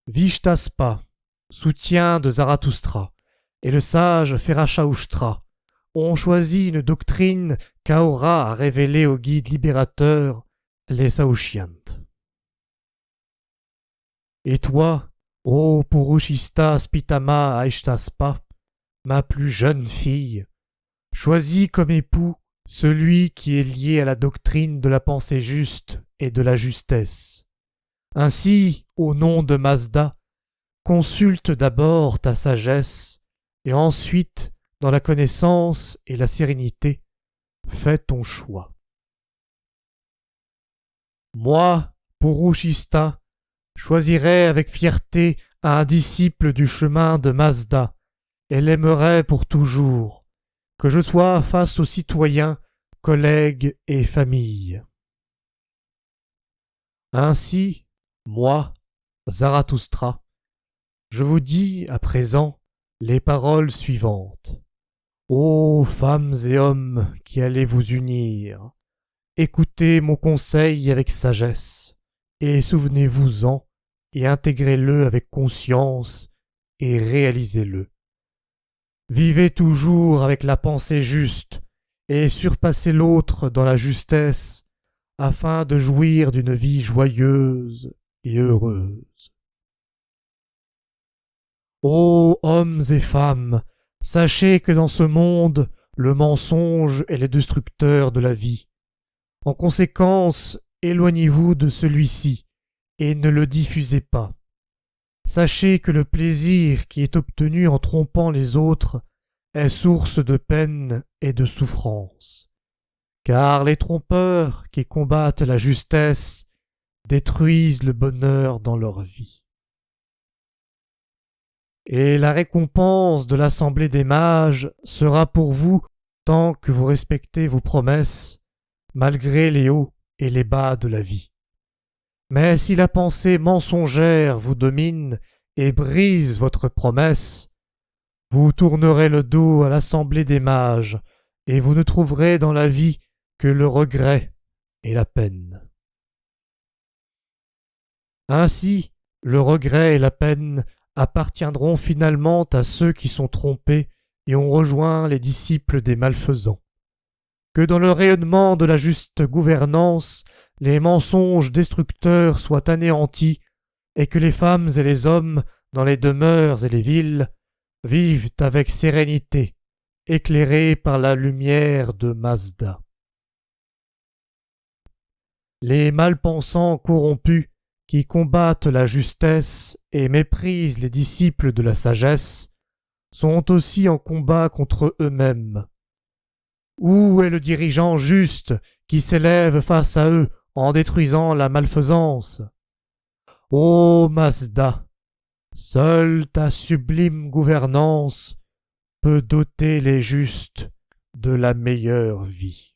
Vishtaspa, soutien de Zarathustra, et le sage Ferachaushtra ont choisi une doctrine qu'Ahura a révélée au guide libérateur, les Saoshyantes. Et toi, ô Purushista Spitama Aishtaspa, ma plus jeune fille, choisis comme époux celui qui est lié à la doctrine de la pensée juste et de la justesse. Ainsi, au nom de Mazda, consulte d'abord ta sagesse, et ensuite, dans la connaissance et la sérénité, fais ton choix. Moi, Purushista, choisirai avec fierté un disciple du chemin de Mazda, et l'aimerai pour toujours, que je sois face aux citoyens, collègues et familles. Ainsi, moi, Zarathustra, je vous dis à présent les paroles suivantes. Ô femmes et hommes qui allez vous unir, écoutez mon conseil avec sagesse, et souvenez-vous-en, et intégrez-le avec conscience, et réalisez-le. Vivez toujours avec la pensée juste, et surpassez l'autre dans la justesse, afin de jouir d'une vie joyeuse et heureuse. Ô hommes et femmes, sachez que dans ce monde, le mensonge est le destructeur de la vie. En conséquence, éloignez-vous de celui-ci, et ne le diffusez pas. Sachez que le plaisir qui est obtenu en trompant les autres est source de peine et de souffrance. Car les trompeurs qui combattent la justesse détruisent le bonheur dans leur vie. Et la récompense de l'assemblée des mages sera pour vous tant que vous respectez vos promesses, malgré les hauts et les bas de la vie. Mais si la pensée mensongère vous domine et brise votre promesse, vous tournerez le dos à l'assemblée des mages, et vous ne trouverez dans la vie que le regret et la peine. Ainsi, le regret et la peine appartiendront finalement à ceux qui sont trompés et ont rejoint les disciples des malfaisants. Que dans le rayonnement de la juste gouvernance, les mensonges destructeurs soient anéantis, et que les femmes et les hommes, dans les demeures et les villes, vivent avec sérénité, éclairés par la lumière de Mazda. Les malpensants corrompus, qui combattent la justesse et méprisent les disciples de la sagesse, sont aussi en combat contre eux-mêmes. Où est le dirigeant juste qui s'élève face à eux en détruisant la malfaisance? Ô Mazda, seule ta sublime gouvernance peut doter les justes de la meilleure vie.